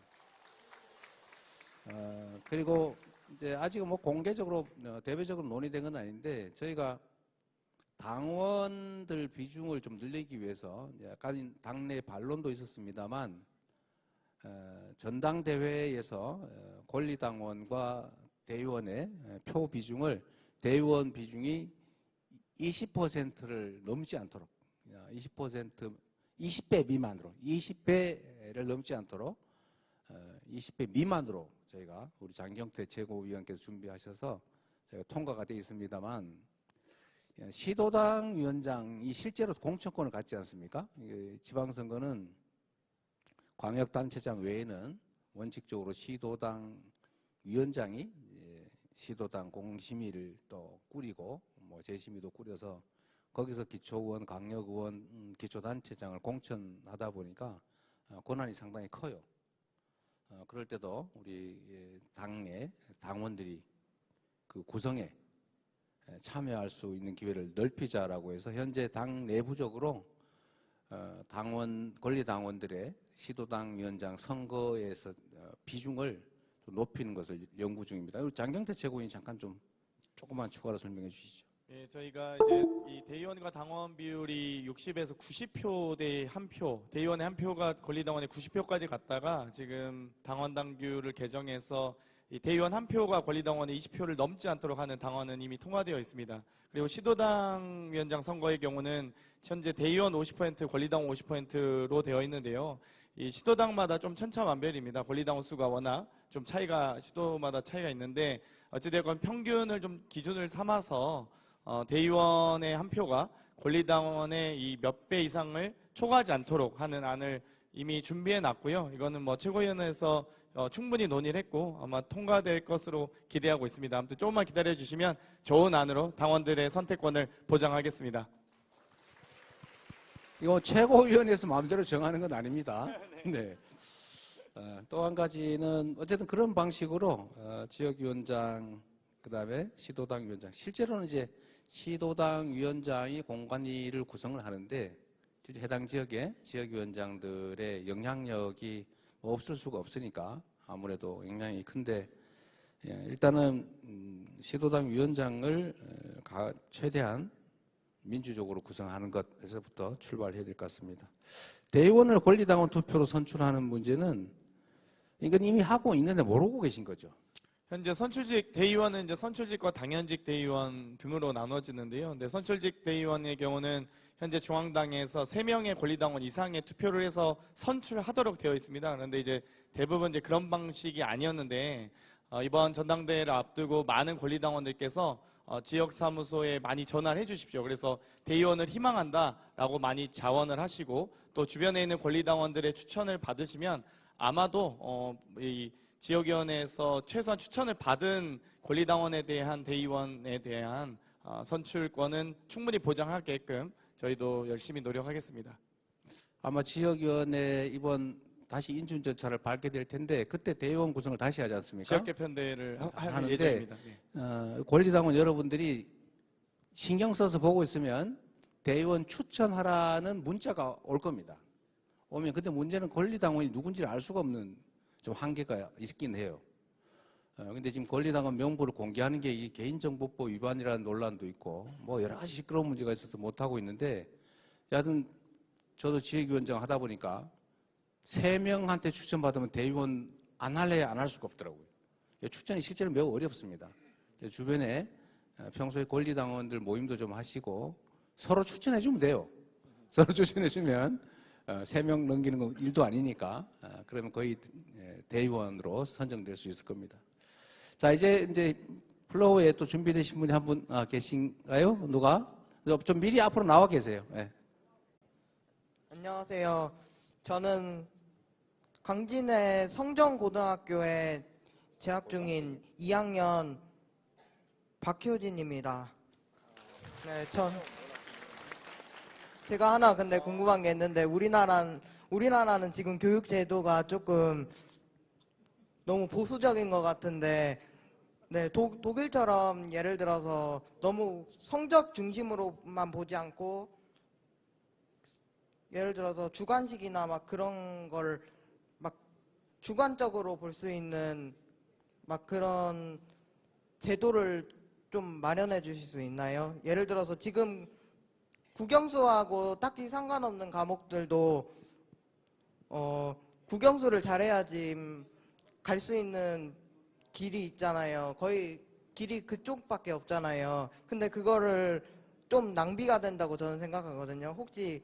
그리고 이제 아직은 공개적으로 대외적으로 논의된 건 아닌데 저희가 당원들 비중을 좀 늘리기 위해서 약간 당내 반론도 있었습니다만 전당대회에서 권리당원과 대의원의 표 비중을 대의원 비중이 20%를 넘지 않도록 20배 미만으로 20배를 넘지 않도록 20배 미만으로 저희가 우리 장경태 최고위원께서 준비하셔서 저희가 통과가 되어 있습니다만 시도당 위원장이 실제로 공천권을 갖지 않습니까? 지방선거는 광역단체장 외에는 원칙적으로 시도당 위원장이 시도당 공심위를 또 꾸리고 재심위도 꾸려서 거기서 기초의원, 강력의원, 기초단체장을 공천하다 보니까 권한이 상당히 커요. 그럴 때도 우리 당내 당원들이 그 구성에 참여할 수 있는 기회를 넓히자라고 해서 현재 당 내부적으로 권리당원들의 시도당 위원장 선거에서 비중을 좀 높이는 것을 연구 중입니다. 그리고 장경태 최고위원이 잠깐 조금만 추가로 설명해 주시죠. 예, 저희가 이제 이 대의원과 당원 비율이 60에서 90표 대 1표, 대의원의 1표가 권리당원의 90표까지 갔다가 지금 당원 당규를 개정해서 이 대의원 1표가 권리당원의 20표를 넘지 않도록 하는 당원은 이미 통과되어 있습니다. 그리고 시도당 위원장 선거의 경우는 현재 대의원 50%, 권리당원 50%로 되어 있는데요. 이 시도당마다 좀 천차만별입니다. 권리당원 수가 워낙 좀 시도마다 차이가 있는데 어찌됐건 평균을 좀 기준을 삼아서 대의원의 1표가 권리당원의 이 몇 배 이상을 초과하지 않도록 하는 안을 이미 준비해 놨고요. 이거는 최고위원회에서 충분히 논의를 했고 아마 통과될 것으로 기대하고 있습니다. 아무튼 조금만 기다려 주시면 좋은 안으로 당원들의 선택권을 보장하겠습니다. 이거 최고위원회에서 마음대로 정하는 건 아닙니다. 네. 또 한 가지는 어쨌든 그런 방식으로 지역위원장, 그다음에 시도당 위원장. 실제로는 이제 시도당 위원장이 공관위를 구성을 하는데 실제 해당 지역의 지역위원장들의 영향력이 없을 수가 없으니까 아무래도 영향이 큰데 일단은 시도당 위원장을 최대한 민주적으로 구성하는 것에서부터 출발해야 될 것 같습니다. 대의원을 권리당원 투표로 선출하는 문제는 이건 이미 하고 있는데 모르고 계신 거죠. 현재 선출직 대의원은 이제 선출직과 당연직 대의원 등으로 나눠지는데요. 근데 선출직 대의원의 경우는 현재 중앙당에서 3명의 권리당원 이상의 투표를 해서 선출하도록 되어 있습니다. 그런데 이제 대부분 이제 그런 방식이 아니었는데 이번 전당대회를 앞두고 많은 권리당원들께서 지역사무소에 많이 전화를 해주십시오. 그래서 대의원을 희망한다라고 많이 자원을 하시고 또 주변에 있는 권리당원들의 추천을 받으시면 아마도 이 지역위원회에서 최소한 추천을 받은 권리당원에 대한 대의원에 대한 선출권은 충분히 보장하게끔 저희도 열심히 노력하겠습니다. 아마 지역위원회 이번 다시 인준 절차를 밟게 될 텐데 그때 대의원 구성을 다시 하지 않습니까? 지역 개편대회를 할 하는데 예정입니다. 네. 권리당원 여러분들이 신경 써서 보고 있으면 대의원 추천하라는 문자가 올 겁니다. 오면 근데 문제는 권리당원이 누군지를 알 수가 없는 좀 한계가 있긴 해요. 근데 지금 권리당원 명부를 공개하는 게 이 개인정보법 위반이라는 논란도 있고 뭐 여러 가지 시끄러운 문제가 있어서 못하고 있는데 여하튼 저도 지역위원장 하다 보니까 3명한테 추천받으면 대의원 안 할래 안 할 수가 없더라고요. 추천이 실제로 매우 어렵습니다. 주변에 평소에 권리당원들 모임도 좀 하시고 서로 추천해주면 돼요. 서로 추천해주면 3명 넘기는 건 일도 아니니까 그러면 거의 대의원으로 선정될 수 있을 겁니다. 자, 이제 플로어에 또 준비되신 분이 한 분 계신가요? 누가? 좀 미리 앞으로 나와 계세요. 네. 안녕하세요. 저는 강진의 성정고등학교에 재학 중인 2학년 박효진입니다. 네, 제가 하나 근데 궁금한 게 있는데 우리나라는 지금 교육 제도가 조금 너무 보수적인 것 같은데 네, 독일처럼 예를 들어서 너무 성적 중심으로만 보지 않고 예를 들어서 주관식이나 막 그런 걸 막 주관적으로 볼 수 있는 막 그런 제도를 좀 마련해 주실 수 있나요? 예를 들어서 지금 국영수하고 딱히 상관없는 과목들도 국영수를 잘해야지 갈 수 있는 길이 있잖아요. 거의 길이 그쪽밖에 없잖아요. 근데 그거를 좀 낭비가 된다고 저는 생각하거든요. 혹시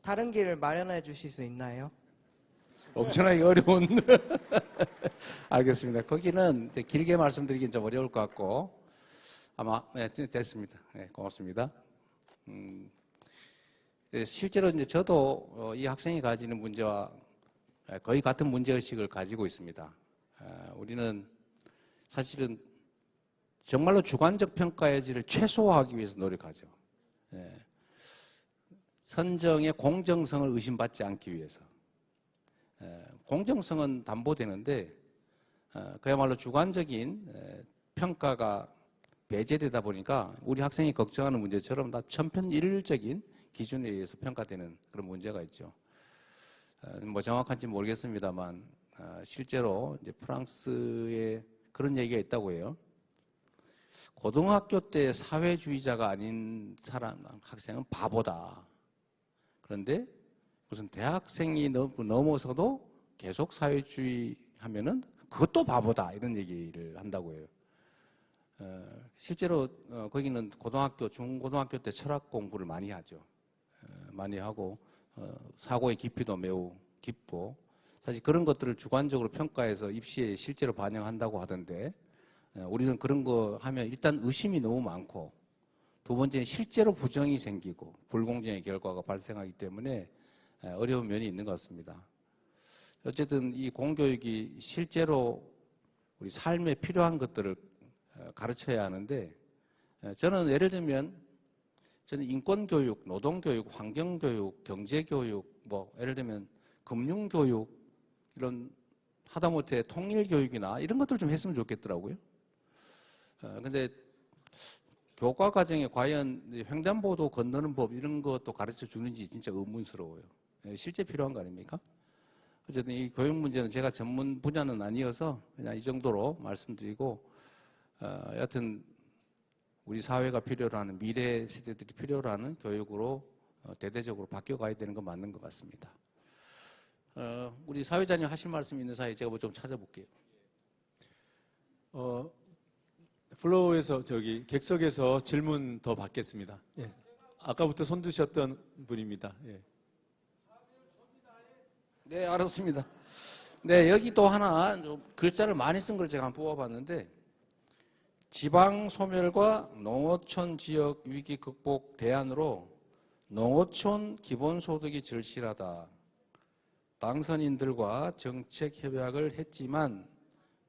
다른 길을 마련해 주실 수 있나요? 엄청나게 어려운. 알겠습니다. 거기는 길게 말씀드리긴 좀 어려울 것 같고 아마 네, 됐습니다. 네, 고맙습니다. 실제로 이제 저도 이 학생이 가지는 문제와 거의 같은 문제의식을 가지고 있습니다. 우리는 사실은 정말로 주관적 평가의 질을 최소화하기 위해서 노력하죠. 선정의 공정성을 의심받지 않기 위해서. 공정성은 담보되는데 그야말로 주관적인 평가가 배제되다 보니까 우리 학생이 걱정하는 문제처럼 다 천편일률적인 기준에 의해서 평가되는 그런 문제가 있죠. 뭐 정확한지 모르겠습니다만 실제로 이제 프랑스에 그런 얘기가 있다고 해요. 고등학교 때 사회주의자가 아닌 학생은 바보다. 그런데 무슨 대학생이 넘어서도 계속 사회주의 하면은 그것도 바보다. 이런 얘기를 한다고 해요. 실제로 거기는 고등학교, 중고등학교 때 철학 공부를 많이 하죠. 많이 하고 사고의 깊이도 매우 깊고 사실 그런 것들을 주관적으로 평가해서 입시에 실제로 반영한다고 하던데 우리는 그런 거 하면 일단 의심이 너무 많고 두 번째는 실제로 부정이 생기고 불공정의 결과가 발생하기 때문에 어려운 면이 있는 것 같습니다. 어쨌든 이 공교육이 실제로 우리 삶에 필요한 것들을 가르쳐야 하는데 저는 예를 들면 저는 인권교육, 노동교육, 환경교육, 경제교육, 뭐 예를 들면 금융교육 이런 하다못해 통일교육이나 이런 것들 좀 했으면 좋겠더라고요. 근데 교과 과정에 과연 횡단보도 건너는 법 이런 것도 가르쳐 주는지 진짜 의문스러워요. 실제 필요한 거 아닙니까? 어쨌든 이 교육 문제는 제가 전문 분야는 아니어서 그냥 이 정도로 말씀드리고, 여하튼 우리 사회가 필요로 하는 미래 세대들이 필요로 하는 교육으로 대대적으로 바뀌어가야 되는 건 맞는 것 같습니다. 우리 사회자님 하실 말씀 있는 사이에 제가 뭐 좀 찾아볼게요. 플로우에서 객석에서 질문 더 받겠습니다. 예. 아까부터 손 드셨던 분입니다. 예. 네, 알았습니다. 네, 여기 또 하나 글자를 많이 쓴 걸 제가 한번 뽑아봤는데, 지방 소멸과 농어촌 지역 위기 극복 대안으로 농어촌 기본소득이 절실하다. 당선인들과 정책 협약을 했지만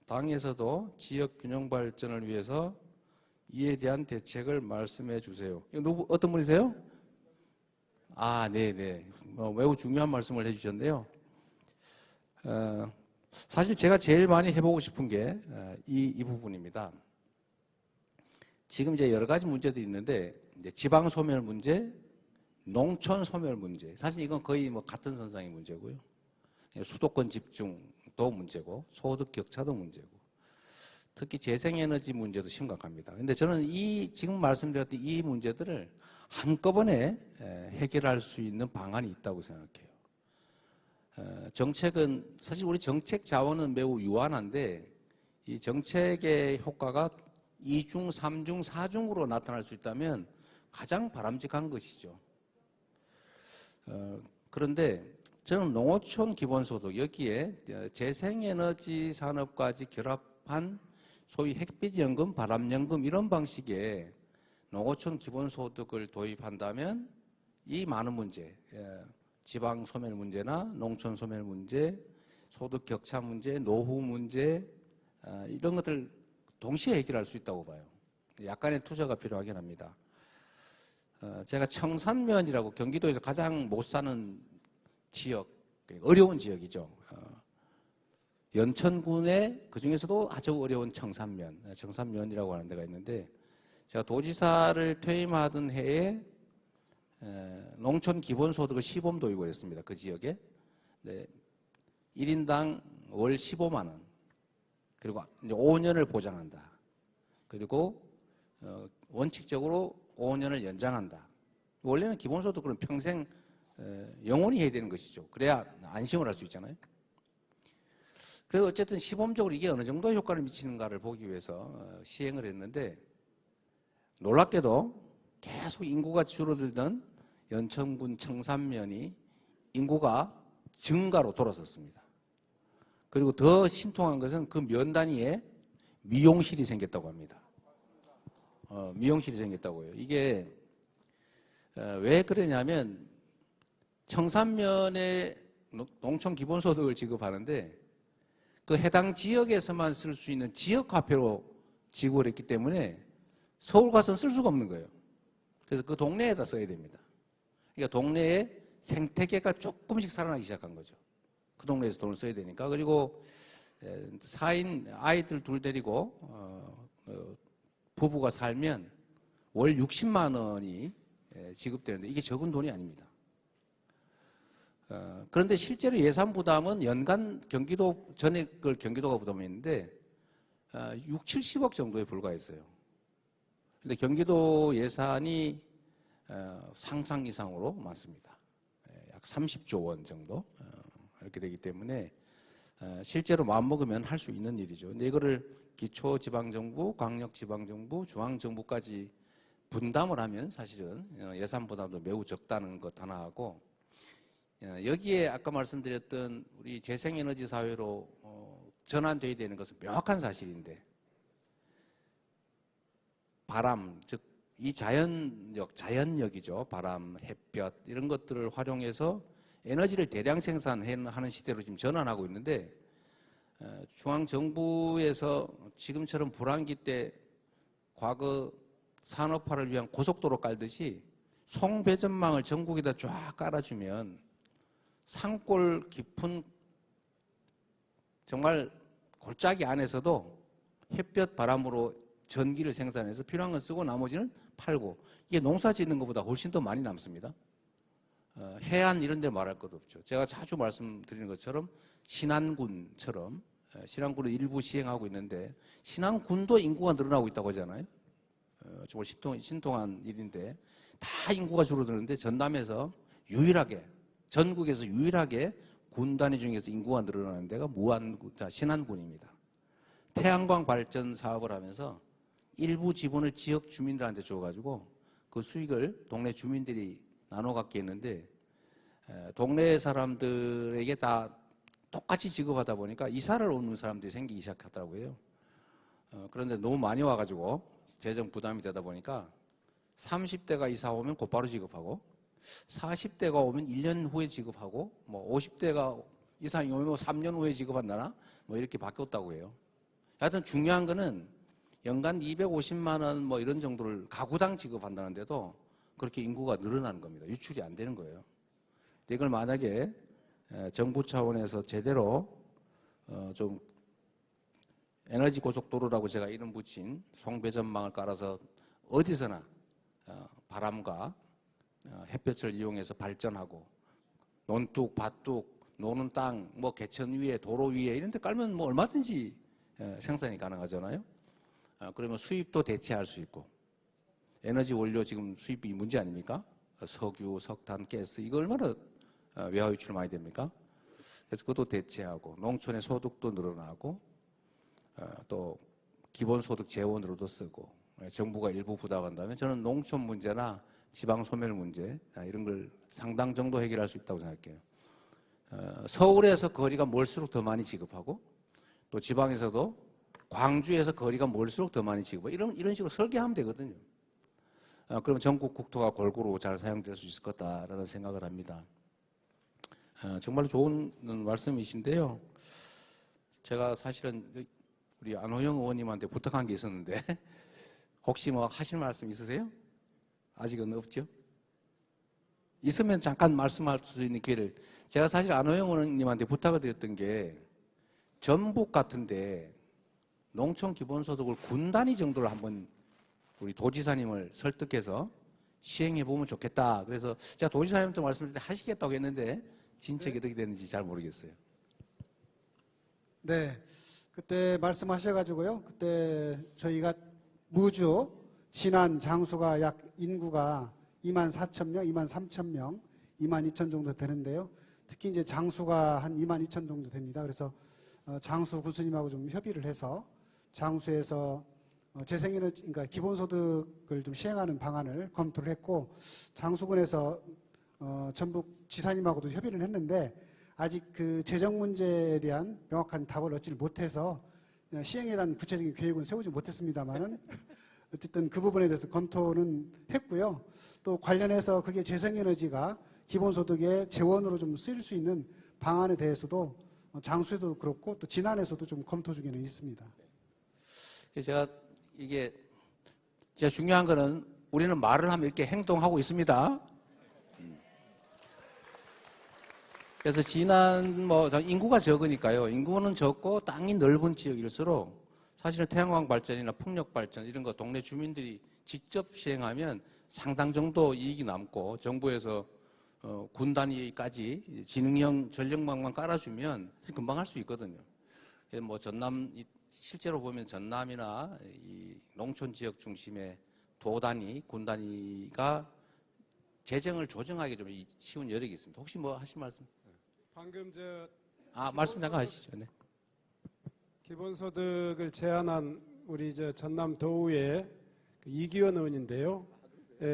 당에서도 지역 균형 발전을 위해서 이에 대한 대책을 말씀해 주세요. 이거 어떤 분이세요? 아, 네네. 매우 중요한 말씀을 해주셨는데요. 사실 제가 제일 많이 해보고 싶은 게 이 부분입니다. 지금 이제 여러 가지 문제들이 있는데, 이제 지방 소멸 문제, 농촌 소멸 문제. 사실 이건 거의 뭐 같은 선상의 문제고요. 수도권 집중도 문제고, 소득 격차도 문제고, 특히 재생에너지 문제도 심각합니다. 근데 저는 지금 말씀드렸던 이 문제들을 한꺼번에 해결할 수 있는 방안이 있다고 생각해요. 정책은, 사실 우리 정책 자원은 매우 유한한데, 이 정책의 효과가 2중, 3중, 4중으로 나타날 수 있다면 가장 바람직한 것이죠. 그런데 저는 농어촌 기본소득, 여기에 재생에너지 산업까지 결합한 소위 햇빛연금, 바람연금 이런 방식의 농어촌 기본소득을 도입한다면 이 많은 문제, 지방 소멸 문제나 농촌 소멸 문제, 소득 격차 문제, 노후 문제, 이런 것들 동시에 해결할 수 있다고 봐요. 약간의 투자가 필요하긴 합니다. 제가 청산면이라고 경기도에서 가장 못 사는 지역, 어려운 지역이죠. 연천군의 그중에서도 아주 어려운 청산면이라고 하는 데가 있는데, 제가 도지사를 퇴임하던 해에 농촌 기본소득을 시범 도입을 했습니다. 그 지역에. 네, 1인당 월 15만 원. 그리고 이제 5년을 보장한다. 그리고 원칙적으로 5년을 연장한다. 원래는 기본소득은 평생 영원히 해야 되는 것이죠. 그래야 안심을 할 수 있잖아요. 그래서 어쨌든 시범적으로 이게 어느 정도 효과를 미치는가를 보기 위해서 시행을 했는데, 놀랍게도 계속 인구가 줄어들던 연천군 청산면이 인구가 증가로 돌아섰습니다. 그리고 더 신통한 것은 그 면 단위에 미용실이 생겼다고 합니다. 미용실이 생겼다고요. 이게 왜 그러냐면, 청산면에 농촌 기본소득을 지급하는데 그 해당 지역에서만 쓸 수 있는 지역화폐로 지급을 했기 때문에 서울 가서는 쓸 수가 없는 거예요. 그래서 그 동네에다 써야 됩니다. 그러니까 동네에 생태계가 조금씩 살아나기 시작한 거죠. 그 동네에서 돈을 써야 되니까. 그리고 4인 아이들 둘 데리고 부부가 살면 월 60만 원이 지급되는데 이게 적은 돈이 아닙니다. 그런데 실제로 예산 부담은 연간 경기도, 전에 그걸 경기도가 부담했는데 6, 70억 정도에 불과했어요. 근데 경기도 예산이 상상 이상으로 많습니다. 약 30조 원 정도 이렇게 되기 때문에 실제로 마음먹으면 할 수 있는 일이죠. 근데 이거를 기초지방정부, 광역지방정부, 중앙정부까지 분담을 하면 사실은 예산 부담도 매우 적다는 것 하나 하고, 여기에 아까 말씀드렸던 우리 재생에너지 사회로 전환되어야 되는 것은 명확한 사실인데, 바람, 즉 이 자연력이죠. 바람, 햇볕 이런 것들을 활용해서 에너지를 대량 생산하는 시대로 지금 전환하고 있는데, 중앙정부에서 지금처럼 불황기 때 과거 산업화를 위한 고속도로 깔듯이 송배전망을 전국에다 쫙 깔아주면 산골 깊은 정말 골짜기 안에서도 햇볕 바람으로 전기를 생산해서 필요한 건 쓰고 나머지는 팔고, 이게 농사 짓는 것보다 훨씬 더 많이 남습니다. 해안 이런 데 말할 것도 없죠. 제가 자주 말씀드리는 것처럼 신안군처럼, 신안군을 일부 시행하고 있는데 신안군도 인구가 늘어나고 있다고 하잖아요. 정말 신통한 일인데 다 인구가 줄어드는데 전남에서 유일하게, 전국에서 유일하게 군 단위 중에서 인구가 늘어나는 데가 신안군입니다. 태양광 발전 사업을 하면서 일부 지분을 지역 주민들한테 줘가지고 그 수익을 동네 주민들이 나눠 갖게 했는데, 동네 사람들에게 다 똑같이 지급하다 보니까 이사를 오는 사람들이 생기기 시작하더라고요. 그런데 너무 많이 와가지고 재정 부담이 되다 보니까 30대가 이사 오면 곧바로 지급하고, 40대가 오면 1년 후에 지급하고, 뭐 50대가 이상이 오면 3년 후에 지급한다나 뭐 이렇게 바뀌었다고 해요. 하여튼 중요한 거는 연간 250만 원 뭐 이런 정도를 가구당 지급한다는데도 그렇게 인구가 늘어나는 겁니다. 유출이 안 되는 거예요. 이걸 만약에 정부 차원에서 제대로 좀 에너지 고속도로라고 제가 이름 붙인 송배전망을 깔아서 어디서나 바람과 햇볕을 이용해서 발전하고, 논둑, 밭둑, 노는 땅, 뭐 개천 위에, 도로 위에 이런 데 깔면 뭐 얼마든지 생산이 가능하잖아요. 그러면 수입도 대체할 수 있고, 에너지 원료 지금 수입이 문제 아닙니까? 석유, 석탄, 가스, 이거 얼마나 외화 유출 많이 됩니까? 그래서 그것도 대체하고, 농촌의 소득도 늘어나고, 또 기본소득 재원으로도 쓰고, 정부가 일부 부담한다면 저는 농촌 문제나 지방 소멸 문제 이런 걸 상당 정도 해결할 수 있다고 생각해요. 서울에서 거리가 멀수록 더 많이 지급하고, 또 지방에서도 광주에서 거리가 멀수록 더 많이 지급하고, 이런 식으로 설계하면 되거든요. 그러면 전국 국토가 골고루 잘 사용될 수 있을 거다라는 생각을 합니다. 정말 좋은 말씀이신데요. 제가 사실은 우리 안호영 의원님한테 부탁한 게 있었는데 혹시 뭐 하실 말씀 있으세요? 아직은 없죠? 있으면 잠깐 말씀할 수 있는 기회를, 제가 사실 안호영 의원님한테 부탁을 드렸던 게 전북 같은데 농촌 기본소득을 군 단위 정도를 한번 우리 도지사님을 설득해서 시행해 보면 좋겠다. 그래서 제가 도지사님한테 말씀드릴 때 하시겠다고 했는데 진척이 어떻게 됐는지 잘 모르겠어요. 네, 그때 말씀하셔가지고요. 그때 저희가 무주, 진안, 장수가 약 인구가 2만 4천 명, 2만 3천 명, 2만 2천 정도 되는데요. 특히 이제 장수가 한 2만 2천 정도 됩니다. 그래서 장수 군수님하고 좀 협의를 해서 장수에서 재생에너지, 그러니까 기본소득을 좀 시행하는 방안을 검토를 했고, 장수군에서 전북 지사님하고도 협의를 했는데 아직 그 재정 문제에 대한 명확한 답을 얻지를 못해서 시행에 대한 구체적인 계획은 세우지 못했습니다만은 어쨌든 그 부분에 대해서 검토는 했고요. 또 관련해서 그게 재생에너지가 기본소득의 재원으로 좀 쓰일 수 있는 방안에 대해서도 장수에도 그렇고 또 진안에서도 좀 검토 중에는 있습니다. 제가 이게 진짜 중요한 거는 우리는 말을 하면 이렇게 행동하고 있습니다. 그래서 진안 뭐 인구가 적으니까요. 인구는 적고 땅이 넓은 지역일수록 사실은 태양광 발전이나 풍력 발전 이런 거 동네 주민들이 직접 시행하면 상당 정도 이익이 남고, 정부에서 군 단위까지 지능형 전력망만 깔아주면 금방 할 수 있거든요. 뭐 전남, 실제로 보면 전남이나 이 농촌 지역 중심의 도 단위, 군 단위가 재정을 조정하기 좀 쉬운 여력이 있습니다. 혹시 뭐 하실 말씀? 방금 말씀 잠깐 하시죠. 네. 기본소득을 제안한 우리 전남 도의회 이기원 의원인데요.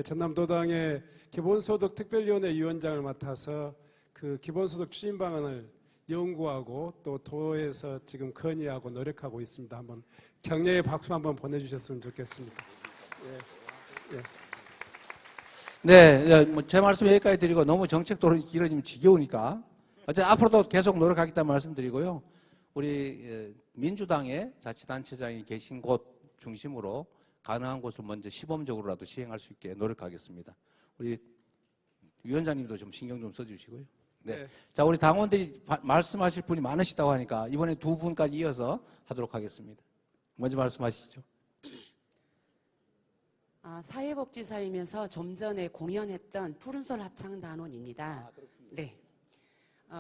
전남도당의 기본소득 특별위원회 위원장을 맡아서 그 기본소득 추진 방안을 연구하고 또 도에서 지금 건의하고 노력하고 있습니다. 한번 격려의 박수 한번 보내주셨으면 좋겠습니다. 네, 제 말씀 여기까지 드리고 너무 정책도로 길어지면 지겨우니까 어쨌든 앞으로도 계속 노력하겠다는 말씀드리고요. 우리 민주당의 자치단체장이 계신 곳 중심으로 가능한 곳을 먼저 시범적으로라도 시행할 수 있게 노력하겠습니다. 우리 위원장님도 좀 신경 좀 써주시고요. 네. 네. 자, 우리 당원들이 말씀하실 분이 많으시다고 하니까 이번에 두 분까지 이어서 하도록 하겠습니다. 먼저 말씀하시죠. 사회복지사이면서 좀 전에 공연했던 푸른솔 합창단원입니다. 네.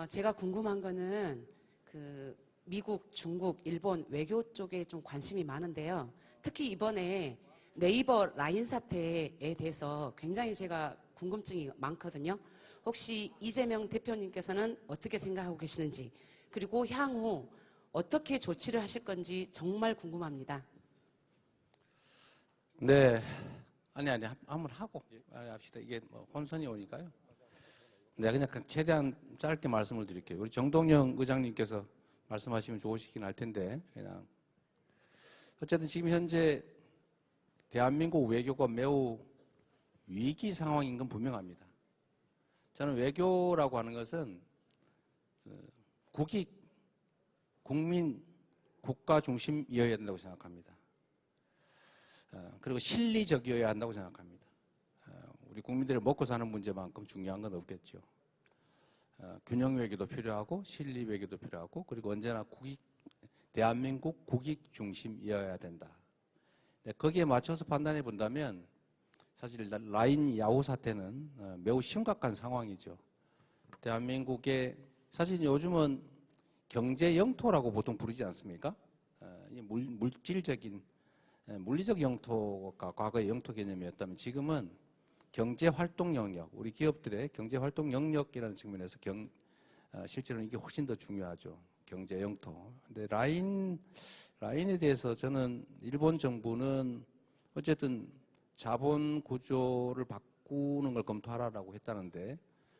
제가 궁금한 거는 그 미국, 중국, 일본 외교 쪽에 좀 관심이 많은데요. 특히 이번에 네이버 라인 사태에 대해서 굉장히 제가 궁금증이 많거든요. 혹시 이재명 대표님께서는 어떻게 생각하고 계시는지, 그리고 향후 어떻게 조치를 하실 건지 정말 궁금합니다. 네. 아니, 한번 하고 합시다. 이게 뭐 혼선이 오니까요. 네, 그냥 최대한 짧게 말씀을 드릴게요. 우리 정동영 의장님께서 말씀하시면 좋으시긴 할 텐데, 그냥. 어쨌든 지금 현재 대한민국 외교가 매우 위기 상황인 건 분명합니다. 저는 외교라고 하는 것은 국익, 국민, 국가 중심이어야 된다고 생각합니다. 그리고 실리적이어야 한다고 생각합니다. 우리 국민들이 먹고 사는 문제만큼 중요한 건 없겠죠. 균형 외교도 필요하고 실리 외교도 필요하고, 그리고 언제나 대한민국 국익 중심이어야 된다. 거기에 맞춰서 판단해 본다면 사실 라인 야후 사태는 매우 심각한 상황이죠. 대한민국의 사실 요즘은 경제 영토라고 보통 부르지 않습니까? 물질적인 물리적 영토가 과거의 영토 개념이었다면 지금은 경제 활동 영역, 우리 기업들의 경제 활동 영역이라는 측면에서 실제로는 이게 훨씬 더 중요하죠. 경제 영토. 근데 라인에 대해서 저는 일본 정부는 어쨌든 자본 구조를 바꾸는 걸 검토하라고 했다는데,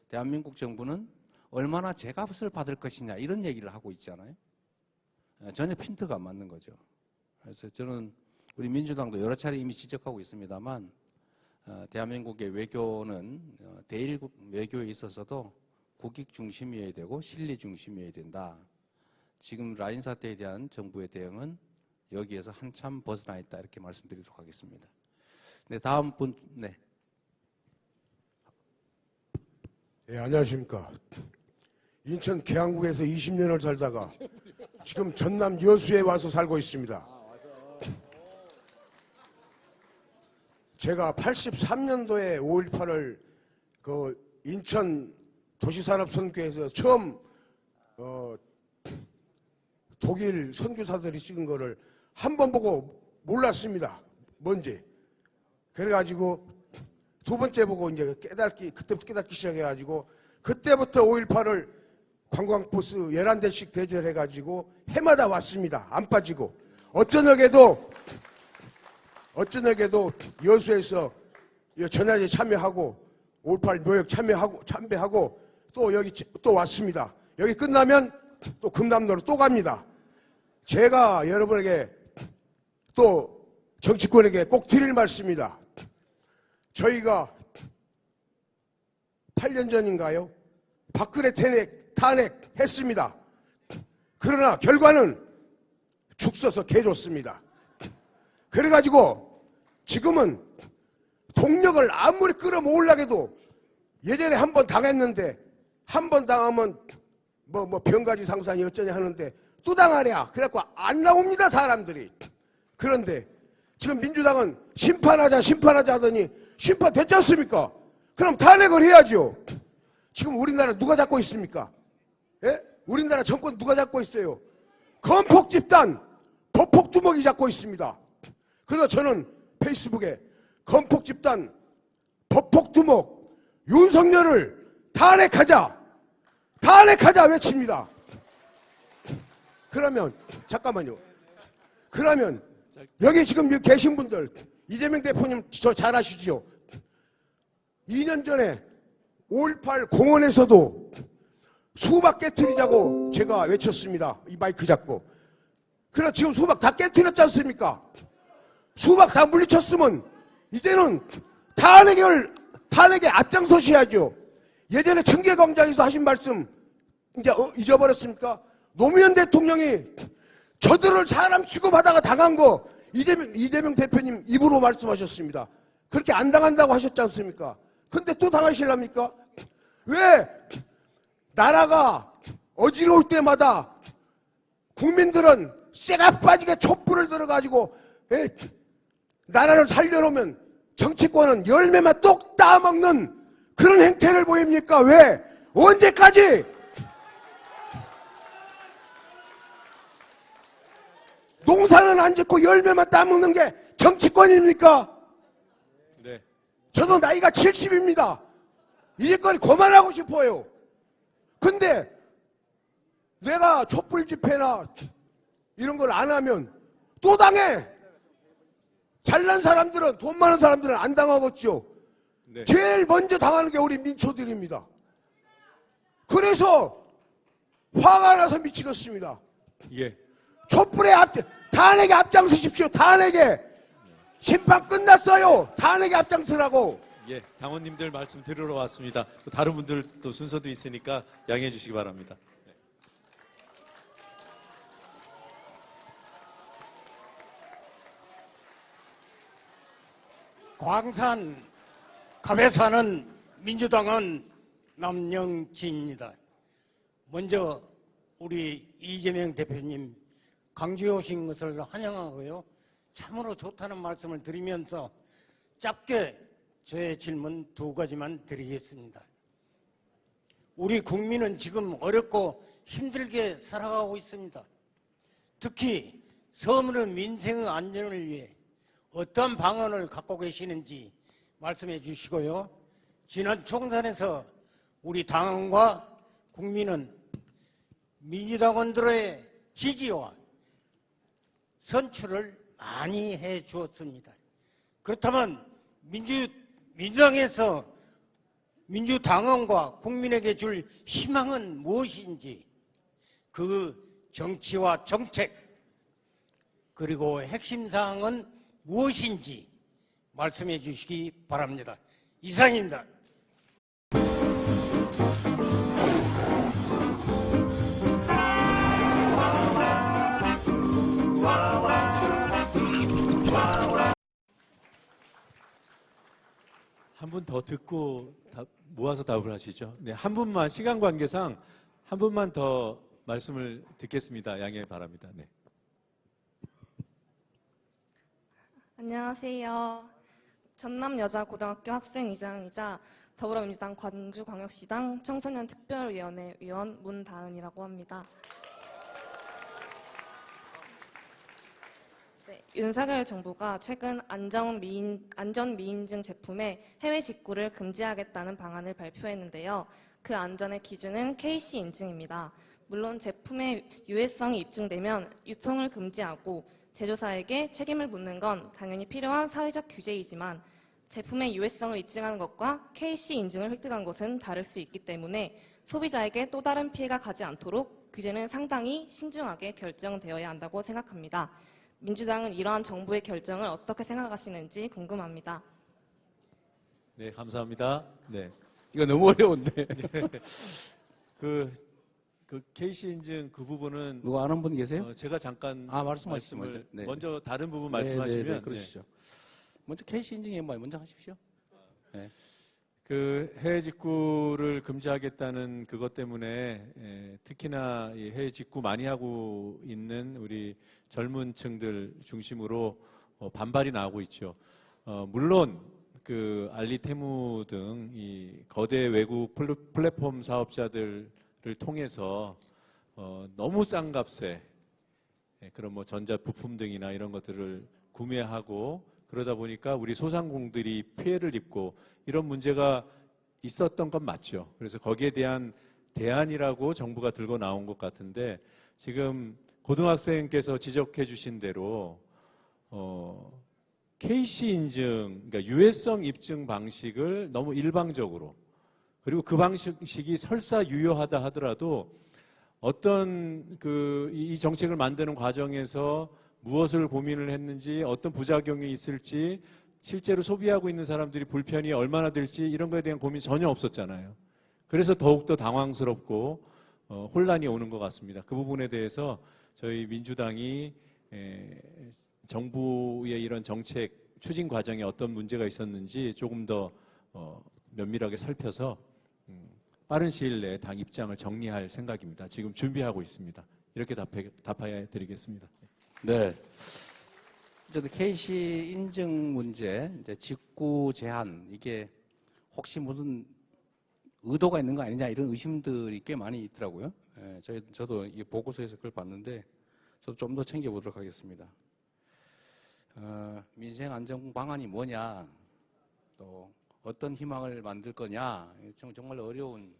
대한민국 정부는 얼마나 제값을 받을 것이냐 이런 얘기를 하고 있잖아요. 전혀 핀트가 안 맞는 거죠. 그래서 저는 우리 민주당도 여러 차례 이미 지적하고 있습니다만, 대한민국의 외교는 대일 외교에 있어서도 국익 중심이어야 되고 실리 중심이어야 된다. 지금 라인 사태에 대한 정부의 대응은 여기에서 한참 벗어나 있다, 이렇게 말씀드리도록 하겠습니다. 네, 다음 분. 네. 네, 안녕하십니까. 인천 계양국에서 20년을 살다가 지금 전남 여수에 와서 살고 있습니다. 제가 83년도에 5.18을 그 인천 도시산업선교에서 처음 독일 선교사들이 찍은 거를 한 번 보고 몰랐습니다. 뭔지. 그래가지고 두 번째 보고 이제 그때부터 깨닫기 시작해가지고, 그때부터 5.18을 관광버스 11대씩 대절해가지고 해마다 왔습니다. 안 빠지고. 어쩌녁에도 여수에서 전야제 참여하고 5.18 묘역 참배하고 또 여기 또 왔습니다. 여기 끝나면 또 금남로로 또 갑니다. 제가 여러분에게 또 정치권에게 꼭 드릴 말씀입니다. 저희가 8년 전인가요? 박근혜 탄핵했습니다. 그러나 결과는 죽 써서 개 좋습니다. 그래가지고 지금은 동력을 아무리 끌어모으려고 해도, 예전에 한 번 당했는데 한 번 당하면 뭐 병가지 상산이 어쩌냐 하는데 또 당하랴. 그래갖고 안 나옵니다, 사람들이. 그런데 지금 민주당은 심판하자 하더니 심판됐지 않습니까? 그럼 탄핵을 해야죠. 지금 우리나라 누가 잡고 있습니까? 예? 우리나라 정권 누가 잡고 있어요? 건폭 집단, 법폭 두목이 잡고 있습니다. 그래서 저는 페이스북에 건폭 집단, 법폭 두목, 윤석열을 탄핵하자 외칩니다. 그러면 잠깐만요. 그러면 여기 지금 계신 분들, 이재명 대표님 저 잘 아시죠? 2년 전에 5.18 공원에서도 수박 깨트리자고 제가 외쳤습니다. 이 마이크 잡고. 그래서 지금 수박 다 깨트렸지 않습니까? 수박 다 물리쳤으면 이제는 탄핵에 앞장서셔야죠. 예전에 청계광장에서 하신 말씀 이제 잊어버렸습니까? 노무현 대통령이 저들을 사람 취급하다가 당한 거 이재명 대표님 입으로 말씀하셨습니다. 그렇게 안 당한다고 하셨지 않습니까? 근데 또 당하실랍니까? 왜 나라가 어지러울 때마다 국민들은 쇠가 빠지게 촛불을 들어가지고 나라를 살려놓으면 정치권은 열매만 똑 따먹는 그런 행태를 보입니까? 왜? 언제까지? 농사는 안 짓고 열매만 따먹는 게 정치권입니까? 네. 저도 나이가 70입니다. 이제까지 그만하고 싶어요. 근데 내가 촛불 집회나 이런 걸 안 하면 또 당해. 잘난 사람들은, 돈 많은 사람들은 안 당하겠죠. 네. 제일 먼저 당하는 게 우리 민초들입니다. 그래서 화가 나서 미치겠습니다. 예. 촛불에 탄핵에 앞장서십시오. 탄핵에. 심판 끝났어요. 탄핵에 앞장서라고. 예, 당원님들 말씀 들으러 왔습니다. 또 다른 분들도 순서도 있으니까 양해해 주시기 바랍니다. 광산 갑에 사는 민주당은 남영치입니다. 먼저 우리 이재명 대표님 강주에 오신 것을 환영하고요. 참으로 좋다는 말씀을 드리면서 짧게 저의 질문 두 가지만 드리겠습니다. 우리 국민은 지금 어렵고 힘들게 살아가고 있습니다. 특히 서민의 민생의 안전을 위해 어떤 방안을 갖고 계시는지 말씀해 주시고요. 지난 총선에서 우리 당원과 국민은 민주당원들의 지지와 선출을 많이 해 주었습니다. 그렇다면 민주당에서 민주당원과 국민에게 줄 희망은 무엇인지, 그 정치와 정책 그리고 핵심 사항은 무엇인지 말씀해 주시기 바랍니다. 이상입니다. 한 분 더 듣고 모아서 답을 하시죠. 네, 한 분만, 시간 관계상 한 분만 더 말씀을 듣겠습니다. 양해 바랍니다. 네. 안녕하세요. 전남여자고등학교 학생위장이자 더불어민주당 광주광역시당 청소년특별위원회 위원 문다은이라고 합니다. 네, 윤석열 정부가 최근 안전미인증 제품의 해외 직구를 금지하겠다는 방안을 발표했는데요. 그 안전의 기준은 KC 인증입니다. 물론 제품의 유해성이 입증되면 유통을 금지하고 제조사에게 책임을 묻는 건 당연히 필요한 사회적 규제이지만 제품의 유해성을 입증하는 것과 KC 인증을 획득한 것은 다를 수 있기 때문에 소비자에게 또 다른 피해가 가지 않도록 규제는 상당히 신중하게 결정되어야 한다고 생각합니다. 민주당은 이러한 정부의 결정을 어떻게 생각하시는지 궁금합니다. 네, 감사합니다. 네. 이거 너무 어려운데. 그 KC 인증 그 부분은 누가 아는 분 계세요? 제가 잠깐 말씀하시죠. 말씀을 네. 먼저 다른 부분 네, 말씀하시면 네, 네, 그러시죠. 먼저 KC 인증이 뭐예요? 먼저 하십시오. 네. 그 해외 직구를 금지하겠다는 그것 때문에 특히나 이 해외 직구 많이 하고 있는 우리 젊은 층들 중심으로 반발이 나오고 있죠. 물론 그 알리테무 등 이 거대 외국 플랫폼 사업자들을 통해서 너무 싼 값에 그런 뭐 전자 부품 등이나 이런 것들을 구매하고 그러다 보니까 우리 소상공들이 피해를 입고 이런 문제가 있었던 건 맞죠. 그래서 거기에 대한 대안이라고 정부가 들고 나온 것 같은데 지금 고등학생께서 지적해 주신 대로 KC 인증, 그러니까 유해성 입증 방식을 너무 일방적으로 그리고 그 방식이 설사 유효하다 하더라도 어떤 이 정책을 만드는 과정에서 무엇을 고민을 했는지 어떤 부작용이 있을지 실제로 소비하고 있는 사람들이 불편이 얼마나 될지 이런 거에 대한 고민이 전혀 없었잖아요. 그래서 더욱더 당황스럽고 혼란이 오는 것 같습니다. 그 부분에 대해서 저희 민주당이 정부의 이런 정책 추진 과정에 어떤 문제가 있었는지 조금 더 면밀하게 살펴서 빠른 시일 내에 당 입장을 정리할 생각입니다. 지금 준비하고 있습니다. 이렇게 답해 드리겠습니다. 네. 저도 KC 인증 문제, 이제 직구 제한, 이게 혹시 무슨 의도가 있는 거 아니냐 이런 의심들이 꽤 많이 있더라고요. 예, 저도 이 보고서에서 그걸 봤는데 저도 좀 더 챙겨보도록 하겠습니다. 민생 안정 방안이 뭐냐, 또 어떤 희망을 만들 거냐, 정말 어려운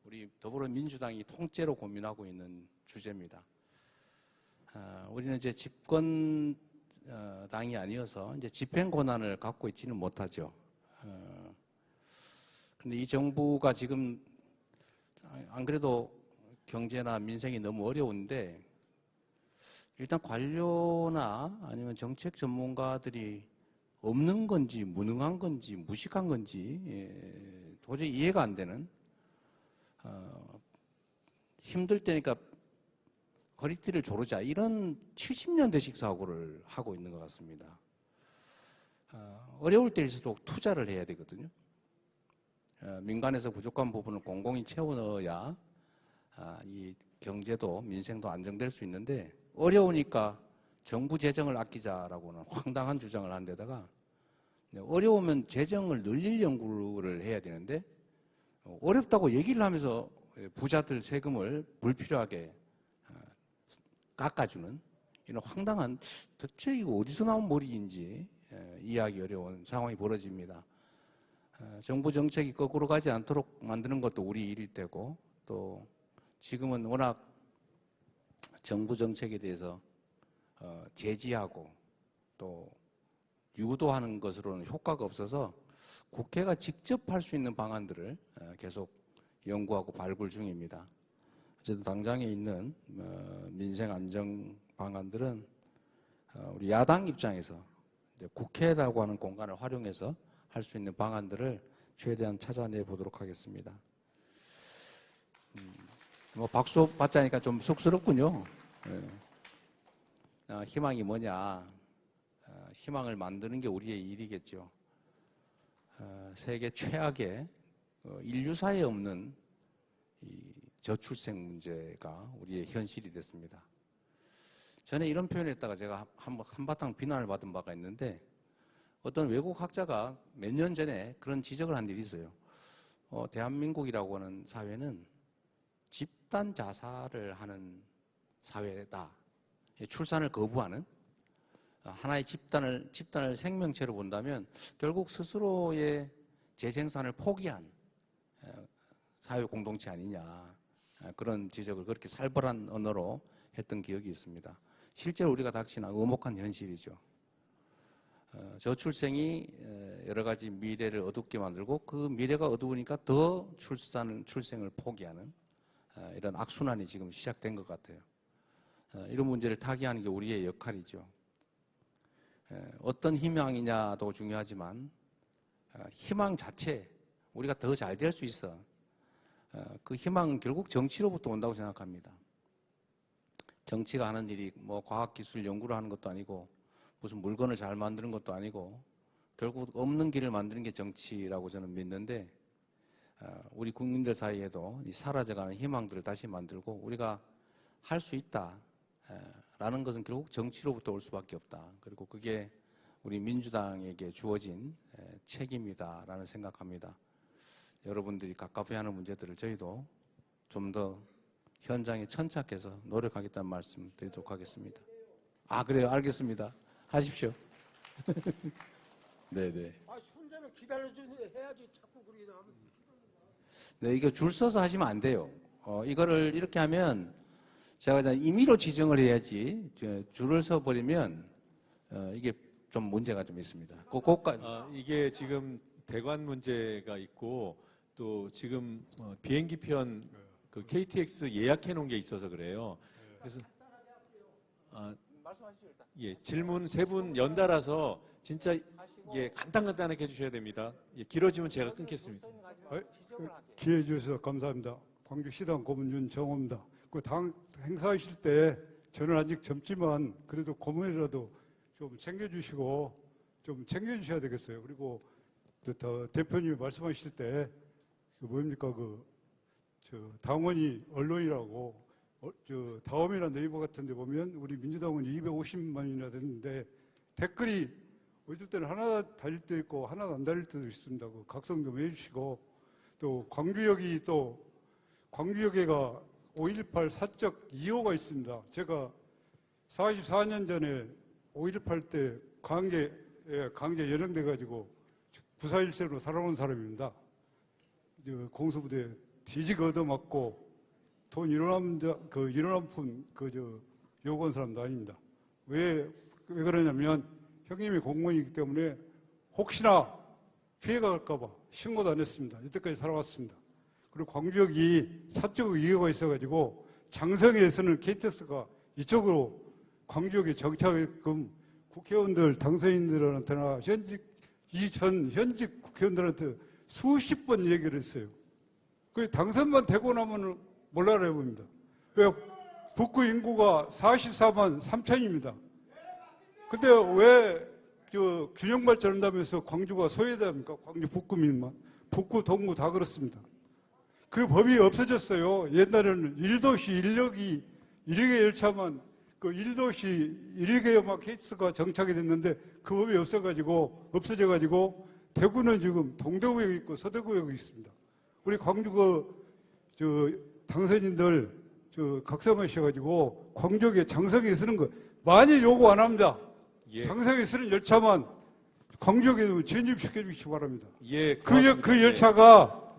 우리 더불어민주당이 통째로 고민하고 있는 주제입니다. 우리는 이제 집권 당이 아니어서 이제 집행 권한을 갖고 있지는 못하죠. 그런데 이 정부가 지금 안 그래도 경제나 민생이 너무 어려운데 일단 관료나 아니면 정책 전문가들이 없는 건지 무능한 건지 무식한 건지 도저히 이해가 안 되는, 힘들 때니까 허리띠를 조르자 이런 70년대식 사고를 하고 있는 것 같습니다. 어려울 때일수록 투자를 해야 되거든요. 민간에서 부족한 부분을 공공이 채워 넣어야 이 경제도 민생도 안정될 수 있는데, 어려우니까 정부 재정을 아끼자라고는 황당한 주장을 한 데다가 어려우면 재정을 늘릴 연구를 해야 되는데 어렵다고 얘기를 하면서 부자들 세금을 불필요하게 깎아주는 이런 황당한, 대체 이거 어디서 나온 머리인지 이해하기 어려운 상황이 벌어집니다. 정부 정책이 거꾸로 가지 않도록 만드는 것도 우리 일일 테고, 또 지금은 워낙 정부 정책에 대해서 제지하고 또 유도하는 것으로는 효과가 없어서 국회가 직접 할 수 있는 방안들을 계속 연구하고 발굴 중입니다. 어쨌든 당장에 있는 민생 안정 방안들은 우리 야당 입장에서 이제 국회라고 하는 공간을 활용해서 할 수 있는 방안들을 최대한 찾아내 보도록 하겠습니다. 뭐 박수 받자니까 좀 쑥스럽군요. 희망이 뭐냐? 희망을 만드는 게 우리의 일이겠죠. 세계 최악의 인류사에 없는 이 저출생 문제가 우리의 현실이 됐습니다. 전에 이런 표현을 했다가 제가 한바탕 비난을 받은 바가 있는데, 어떤 외국 학자가 몇 년 전에 그런 지적을 한 일이 있어요. 대한민국이라고 하는 사회는 집단 자살을 하는 사회다. 출산을 거부하는 하나의 집단을 생명체로 본다면 결국 스스로의 재생산을 포기한 사회 공동체 아니냐, 그런 지적을 그렇게 살벌한 언어로 했던 기억이 있습니다. 실제로 우리가 닥친 엄혹한 현실이죠. 저출생이 여러 가지 미래를 어둡게 만들고, 그 미래가 어두우니까 더 출생을 포기하는 이런 악순환이 지금 시작된 것 같아요. 이런 문제를 타개하는 게 우리의 역할이죠. 어떤 희망이냐도 중요하지만 희망 자체, 우리가 더 잘 될 수 있어, 그 희망은 결국 정치로부터 온다고 생각합니다. 정치가 하는 일이 뭐 과학기술 연구를 하는 것도 아니고 무슨 물건을 잘 만드는 것도 아니고 결국 없는 길을 만드는 게 정치라고 저는 믿는데, 우리 국민들 사이에도 이 사라져가는 희망들을 다시 만들고 우리가 할 수 있다 라는 것은 결국 정치로부터 올 수밖에 없다. 그리고 그게 우리 민주당에게 주어진 책임이다라는 생각합니다. 여러분들이 갑갑해하는 문제들을 저희도 좀 더 현장에 천착해서 노력하겠다는 말씀 드리도록 하겠습니다. 아, 그래요? 알겠습니다. 하십시오. 네네. 순전히 기다려주니 해야지 자꾸 그러나. 네, 이거 줄 서서 하시면 안 돼요. 이거를 이렇게 하면 제가 그냥 임의로 지정을 해야지 줄을 서 버리면 이게 좀 문제가 좀 있습니다. 이게 지금 대관 문제가 있고 또 지금 비행기편 그 KTX 예약해 놓은 게 있어서 그래요. 그래서 예, 질문 세 분 연달아서 진짜 간단하게 해주셔야 됩니다. 길어지면 제가 끊겠습니다. 기회 주셔서 감사합니다. 광주시당 고문 윤정호입니다. 그 당 행사하실 때 저는 아직 젊지만 그래도 고문이라도 좀 챙겨주시고 좀 챙겨주셔야 되겠어요. 그리고 또 대표님이 말씀하실 때 뭡니까 당원이 언론이라고 다음이나 네이버 같은 데 보면 우리 민주당은 250만이나 됐는데 댓글이 어쩔 때는 하나 달릴 때도 있고 하나도 안 달릴 때도 있습니다. 각성 좀 해주시고, 또 광주역에가 5.18 사적 2호가 있습니다. 제가 44년 전에 5.18 때 강제 연행돼가지고 9.4.1세로 살아온 사람입니다. 공수부대 뒤지게 얻어맞고 돈 1원 푼 요구한 사람도 아닙니다. 왜 그러냐면 형님이 공무원이기 때문에 혹시나 피해가 갈까봐 신고도 안 했습니다. 이때까지 살아왔습니다. 그리고 광주역이 사적 이유가 있어가지고 장성에서는 KTX가 이쪽으로 광주역에 정착하게끔 국회의원들, 당선인들한테나 현직 국회의원들한테 수십 번 얘기를 했어요. 그 당선만 되고 나면 몰라라 봅니다. 왜 북구 인구가 44만 3천입니다. 근데 왜 균형 발전한다면서 광주가 소외됩니까? 광주 북구민만. 북구, 동구 다 그렇습니다. 그 법이 없어졌어요. 옛날에는 1도시 1개 열차만 1도시 1개만 KTX가 정착이 됐는데 그 법이 없어져가지고 대구는 지금 동대구역이 있고 서대구역이 있습니다. 우리 광주 당선인들 각성하셔가지고 광주역에 장성에 쓰는 거 많이 요구 안 합니다. 예. 장성에 쓰는 열차만 광주역에 진입시켜 주시기 바랍니다. 예, 그 열차가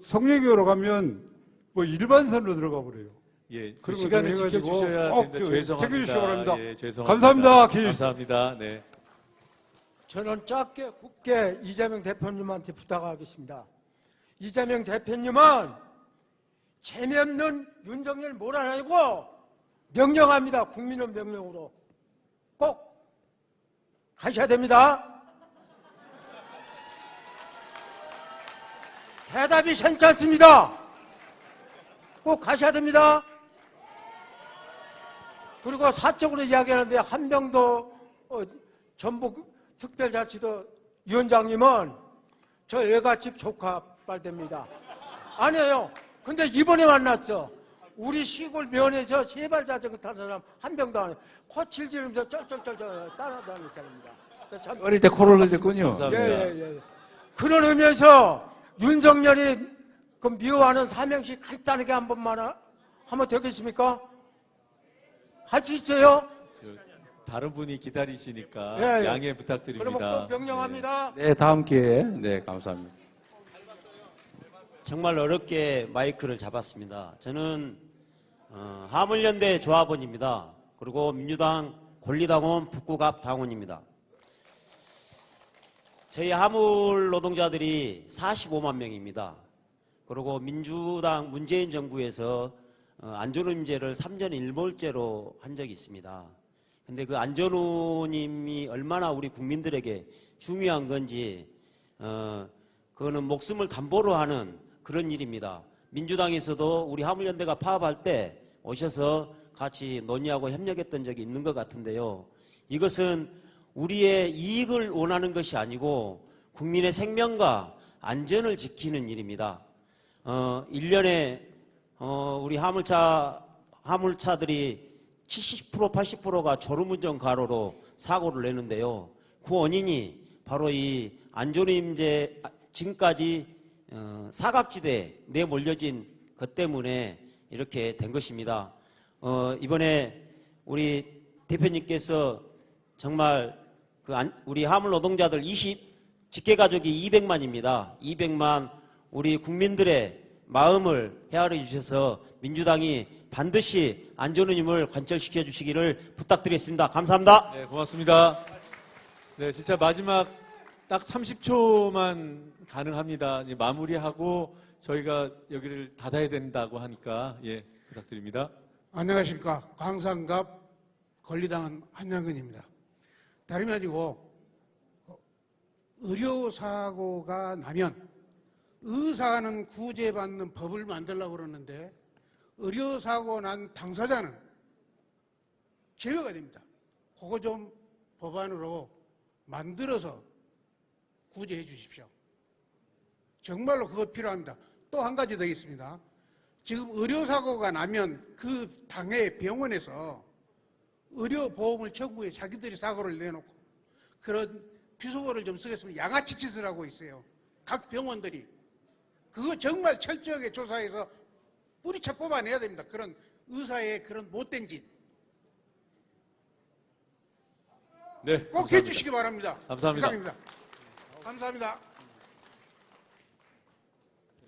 성령역으로 가면 일반선으로 들어가 버려요. 예, 그리고 시간을 해가지고 지켜주셔야 되는데 죄송합니다. 지켜주시기 바랍니다. 예, 죄송합니다. 감사합니다. 감사합니다. 네. 저는 짧게 굵게 이재명 대표님한테 부탁하겠습니다. 이재명 대표님은 재미없는 윤석열 몰아내고 명령합니다. 국민은 명령으로 꼭 가셔야 됩니다. 대답이 괜찮습니다. 꼭 가셔야 됩니다. 그리고 사적으로 이야기하는데 한병도 전북 특별자치도 위원장님은 저 애가집 조카 빨대입니다. 아니에요. 근데 이번에 만났어. 우리 시골 면에서 세발 자전거 타는 사람 한 명도 안 해. 코 칠지르면서 쩔쩔쩔 따라다니는 사람입니다. 어릴 때 코를 흘렸군요. 예. 그런 의미에서 윤석열이 그 미워하는 삼행시 간단하게 한 번만 하면 되겠습니까? 할 수 있어요? 다른 분이 기다리시니까 예. 양해 부탁드립니다. 그러면 꼭 명령합니다. 네, 다음 기회에. 네, 감사합니다. 정말 어렵게 마이크를 잡았습니다. 저는 하물연대 조합원입니다. 그리고 민주당 권리당원 북구갑 당원입니다. 저희 하물 노동자들이 45만 명입니다. 그리고 민주당 문재인 정부에서 안전운임제를 3전 1몰제로 한 적이 있습니다. 근데 그 안전운임이 얼마나 우리 국민들에게 중요한 건지 그거는 목숨을 담보로 하는 그런 일입니다. 민주당에서도 우리 하물연대가 파업할 때 오셔서 같이 논의하고 협력했던 적이 있는 것 같은데요. 이것은 우리의 이익을 원하는 것이 아니고 국민의 생명과 안전을 지키는 일입니다. 1년에 우리 화물차들이 70% 80%가 졸음운전 가로로 사고를 내는데요. 그 원인이 바로 이 안전운임제 지금까지 사각지대에 내몰려진 것 때문에 이렇게 된 것입니다. 이번에 우리 대표님께서 정말 우리 화물 노동자들 직계가족이 200만입니다. 200만 우리 국민들의 마음을 헤아려 주셔서 민주당이 반드시 안전운임을 관철시켜 주시기를 부탁드리겠습니다. 감사합니다. 네, 고맙습니다. 네, 진짜 마지막 딱 30초만 가능합니다. 이제 마무리하고 저희가 여기를 닫아야 된다고 하니까 부탁드립니다. 안녕하십니까. 광산갑 권리당원 한양근입니다. 다름이 아니고 의료사고가 나면 의사는 구제받는 법을 만들려고 그러는데 의료사고 난 당사자는 제외가 됩니다. 그거 좀 법안으로 만들어서 구제해 주십시오. 정말로 그거 필요합니다. 또 한 가지 더 있습니다. 지금 의료사고가 나면 그 당해 병원에서 의료보험을 청구해 자기들이 사고를 내놓고 그런 비속어를 좀 쓰겠습니다. 양아치 짓을 하고 있어요. 각 병원들이. 그거 정말 철저하게 조사해서 뿌리쳐 뽑아내야 됩니다. 그런 의사의 그런 못된 짓. 네, 꼭 감사합니다. 해주시기 바랍니다. 감사합니다. 이상입니다. 감사합니다.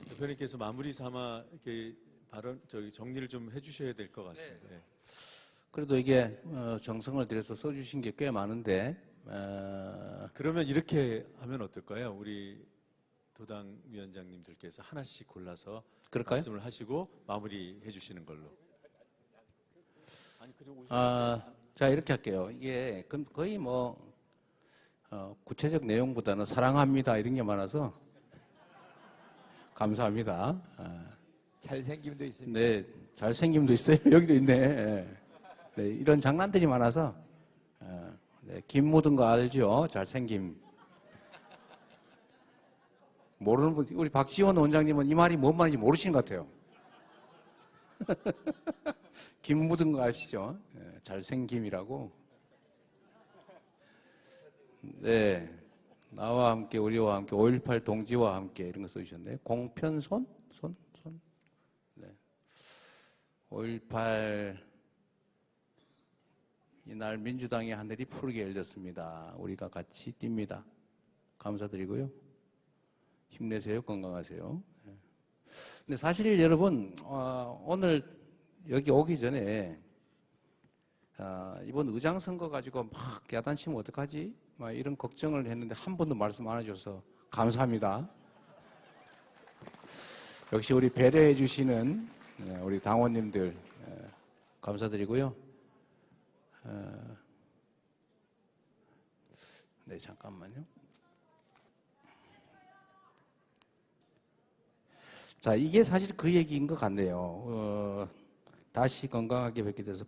대표님께서 마무리 삼아 이렇게 발언 정리를 좀 해주셔야 될 것 같습니다. 네. 그래도 이게 정성을 들여서 써주신 게 꽤 많은데 그러면 이렇게 하면 어떨까요? 우리 도당 위원장님들께서 하나씩 골라서 그럴까요? 말씀을 하시고 마무리해 주시는 걸로. 자 이렇게 할게요. 이게 거의 뭐 구체적 내용보다는 사랑합니다 이런 게 많아서 감사합니다. 잘생김도 있습니다. 네, 잘생김도 있어요. 여기도 있네. 네, 이런 장난들이 많아서 네, 김 묻은 거 알죠? 잘생김. 모르는 분, 우리 박지원 원장님은 이 말이 뭔 말인지 모르시는 것 같아요. 김 묻은 거 아시죠? 네, 잘생김이라고. 네, 나와 함께, 우리와 함께, 5.18 동지와 함께 이런 거 써주셨네. 공편손? 손? 네. 5.18 이날 민주당의 하늘이 푸르게 열렸습니다. 우리가 같이 뜁니다. 감사드리고요. 힘내세요. 건강하세요. 근데 사실 여러분 오늘 여기 오기 전에 이번 의장 선거 가지고 막 야단치면 어떡하지? 막 이런 걱정을 했는데 한 번도 말씀 안 해줘서 감사합니다. 역시 우리 배려해 주시는 우리 당원님들 감사드리고요. 네, 잠깐만요. 자, 이게 사실 그 얘기인 것 같네요. 다시 건강하게 뵙게 돼서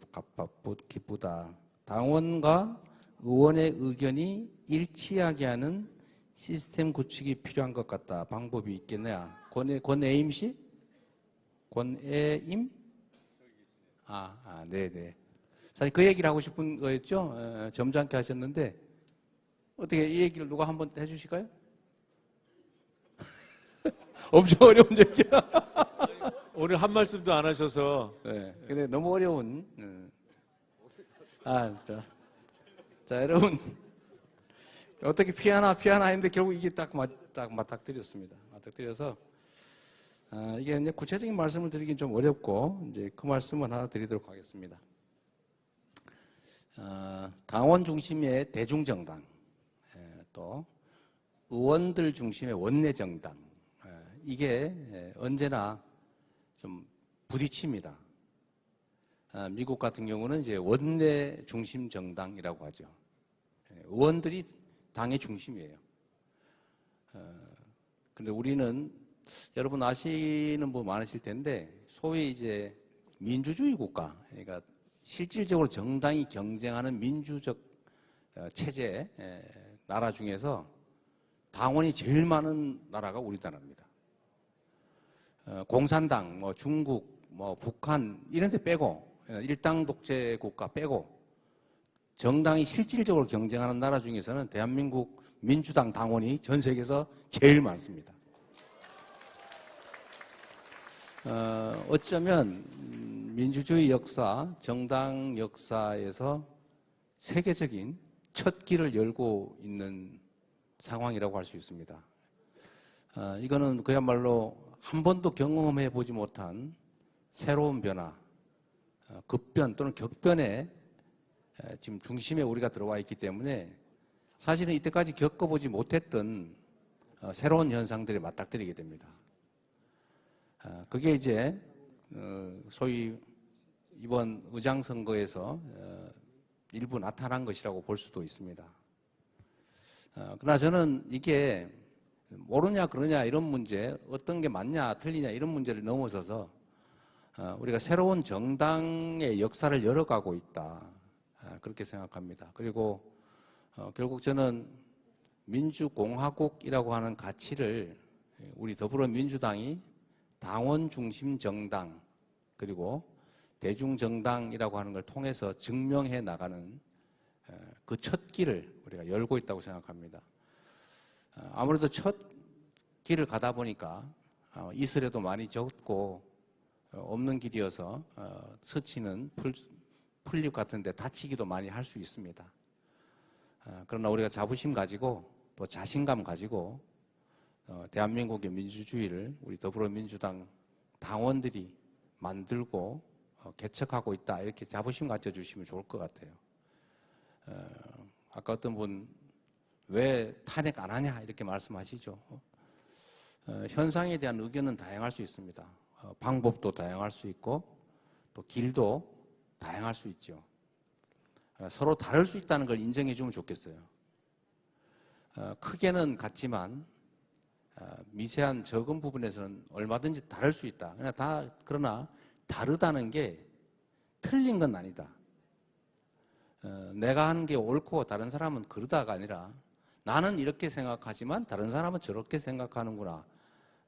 기쁘다. 당원과 의원의 의견이 일치하게 하는 시스템 구축이 필요한 것 같다. 방법이 있겠냐? 권혜임 씨? 권혜임? 네네. 사실 그 얘기를 하고 싶은 거였죠. 점잖게 하셨는데 어떻게 이 얘기를 누가 한번 해주실까요? 엄청 어려운 얘기야. 오늘 한 말씀도 안 하셔서. 네. 근데 너무 어려운. 자, 여러분. 어떻게 피하나 했는데 결국 이게 딱 맞닥뜨렸습니다. 맞닥뜨려서, 이게 이제 구체적인 말씀을 드리긴 좀 어렵고, 이제 그 말씀을 하나 드리도록 하겠습니다. 당원 중심의 대중정당, 또 의원들 중심의 원내정당, 이게 언제나 좀 부딪힙니다. 미국 같은 경우는 이제 원내 중심 정당이라고 하죠. 의원들이 당의 중심이에요. 그런데 우리는 여러분 아시는 분 많으실 텐데 소위 이제 민주주의 국가, 그러니까 실질적으로 정당이 경쟁하는 민주적 체제 나라 중에서 당원이 제일 많은 나라가 우리나라입니다. 공산당, 중국, 북한 이런 데 빼고 일당 독재 국가 빼고 정당이 실질적으로 경쟁하는 나라 중에서는 대한민국 민주당 당원이 전 세계에서 제일 많습니다. 어쩌면 민주주의 역사, 정당 역사에서 세계적인 첫 길을 열고 있는 상황이라고 할 수 있습니다. 이거는 그야말로 한 번도 경험해 보지 못한 새로운 변화, 급변 또는 격변에 지금 중심에 우리가 들어와 있기 때문에 사실은 이때까지 겪어보지 못했던 새로운 현상들이 맞닥뜨리게 됩니다. 그게 이제 소위 이번 의장 선거에서 일부 나타난 것이라고 볼 수도 있습니다. 그러나 저는 이게 모르냐 그러냐 이런 문제, 어떤 게 맞냐 틀리냐 이런 문제를 넘어서서 우리가 새로운 정당의 역사를 열어가고 있다, 그렇게 생각합니다. 그리고 결국 저는 민주공화국이라고 하는 가치를 우리 더불어민주당이 당원 중심 정당 그리고 대중정당이라고 하는 걸 통해서 증명해 나가는 그 첫 길을 우리가 열고 있다고 생각합니다. 아무래도 첫 길을 가다 보니까 이슬에도 많이 젖고 없는 길이어서 스치는 풀잎 같은데 다치기도 많이 할 수 있습니다. 그러나 우리가 자부심 가지고 또 자신감 가지고 대한민국의 민주주의를 우리 더불어민주당 당원들이 만들고 개척하고 있다 이렇게 자부심 가져주시면 좋을 것 같아요. 아까 어떤 분 왜 탄핵 안 하냐 이렇게 말씀하시죠. 현상에 대한 의견은 다양할 수 있습니다. 방법도 다양할 수 있고 또 길도 다양할 수 있죠. 서로 다를 수 있다는 걸 인정해 주면 좋겠어요. 크게는 같지만 미세한 적은 부분에서는 얼마든지 다를 수 있다. 그러나 다르다는 게 틀린 건 아니다. 내가 하는 게 옳고 다른 사람은 그러다가 아니라 나는 이렇게 생각하지만 다른 사람은 저렇게 생각하는구나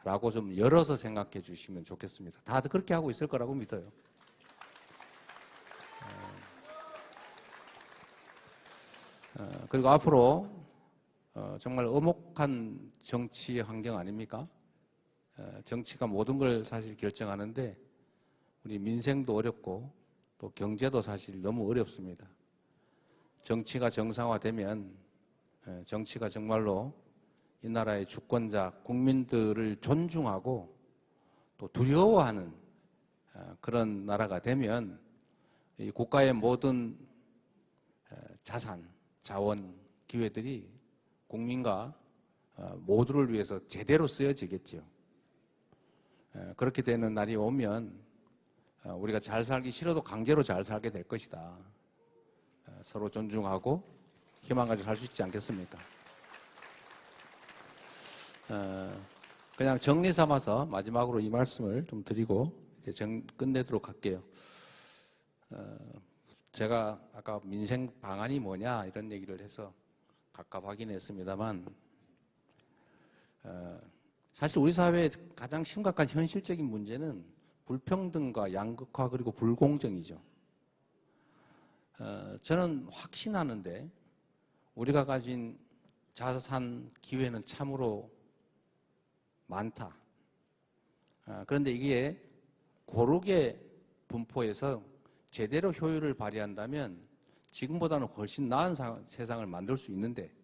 라고 좀 열어서 생각해 주시면 좋겠습니다. 다들 그렇게 하고 있을 거라고 믿어요. 그리고 앞으로 정말 엄혹한 정치 환경 아닙니까? 정치가 모든 걸 사실 결정하는데 우리 민생도 어렵고 또 경제도 사실 너무 어렵습니다. 정치가 정상화되면 정치가 정말로 이 나라의 주권자 국민들을 존중하고 또 두려워하는 그런 나라가 되면 이 국가의 모든 자산, 자원, 기회들이 국민과 모두를 위해서 제대로 쓰여지겠죠. 그렇게 되는 날이 오면 우리가 잘 살기 싫어도 강제로 잘 살게 될 것이다. 서로 존중하고 희망 가지고 살 수 있지 않겠습니까? 그냥 정리 삼아서 마지막으로 이 말씀을 좀 드리고 이제 끝내도록 할게요. 제가 아까 민생 방안이 뭐냐 이런 얘기를 해서 각각 확인했습니다만 사실 우리 사회의 가장 심각한 현실적인 문제는 불평등과 양극화 그리고 불공정이죠. 저는 확신하는데 우리가 가진 자산 기회는 참으로 많다. 그런데 이게 고르게 분포해서 제대로 효율을 발휘한다면 지금보다는 훨씬 나은 세상을 만들 수 있는데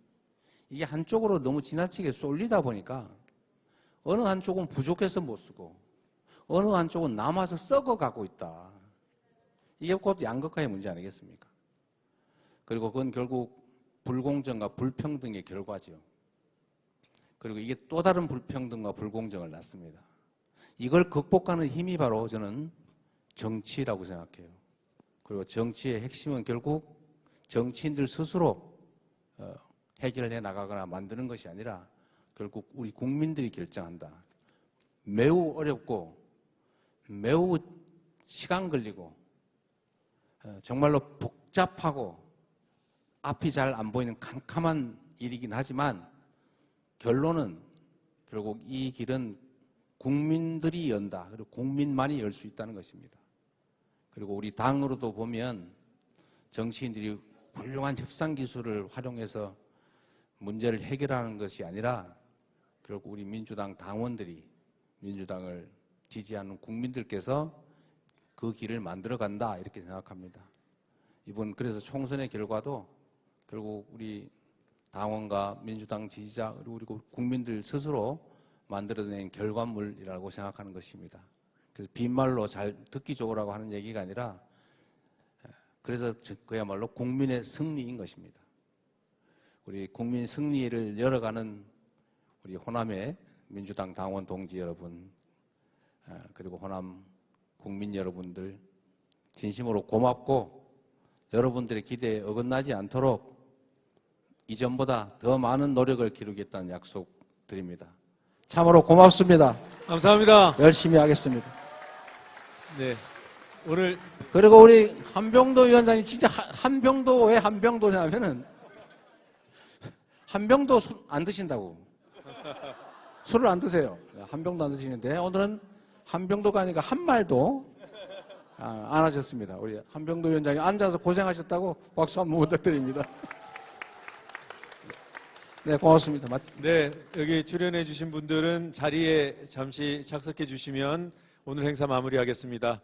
이게 한쪽으로 너무 지나치게 쏠리다 보니까 어느 한쪽은 부족해서 못 쓰고 어느 한쪽은 남아서 썩어가고 있다. 이게 곧 양극화의 문제 아니겠습니까? 그리고 그건 결국 불공정과 불평등의 결과죠. 그리고 이게 또 다른 불평등과 불공정을 낳습니다. 이걸 극복하는 힘이 바로 저는 정치라고 생각해요. 그리고 정치의 핵심은 결국 정치인들 스스로 해결해 나가거나 만드는 것이 아니라 결국 우리 국민들이 결정한다. 매우 어렵고 매우 시간 걸리고 정말로 복잡하고 앞이 잘 안 보이는 캄캄한 일이긴 하지만 결론은 결국 이 길은 국민들이 연다. 그리고 국민만이 열 수 있다는 것입니다. 그리고 우리 당으로도 보면 정치인들이 훌륭한 협상 기술을 활용해서 문제를 해결하는 것이 아니라 결국 우리 민주당 당원들이 민주당을 지지하는 국민들께서 그 길을 만들어간다 이렇게 생각합니다. 이번 그래서 총선의 결과도 결국 우리 당원과 민주당 지지자 그리고 국민들 스스로 만들어낸 결과물이라고 생각하는 것입니다. 그래서 빈말로 잘 듣기 좋으라고 하는 얘기가 아니라 그래서 그야말로 국민의 승리인 것입니다. 우리 국민 승리를 열어가는 우리 호남의 민주당 당원 동지 여러분 그리고 호남 국민 여러분들 진심으로 고맙고 여러분들의 기대에 어긋나지 않도록 이전보다 더 많은 노력을 기르겠다는 약속 드립니다. 참으로 고맙습니다. 감사합니다. 열심히 하겠습니다. 네. 오늘 그리고 우리 한병도 위원장님 진짜 한병도 왜 한병도냐면은 한 병도 술 안 드신다고. 술을 안 드세요. 한 병도 안 드시는데 오늘은 한병도가 아니라 한 말도 안 하셨습니다. 우리 한병도 위원장님 앉아서 고생하셨다고 박수 한번 부탁드립니다. 네, 고맙습니다. 네, 여기 출연해 주신 분들은 자리에 잠시 착석해 주시면 오늘 행사 마무리하겠습니다.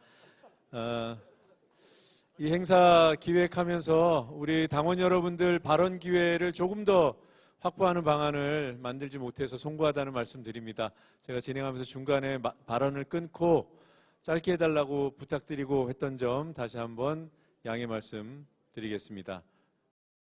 이 행사 기획하면서 우리 당원 여러분들 발언 기회를 조금 더 확보하는 방안을 만들지 못해서 송구하다는 말씀 드립니다. 제가 진행하면서 중간에 발언을 끊고 짧게 해달라고 부탁드리고 했던 점 다시 한번 양해 말씀 드리겠습니다.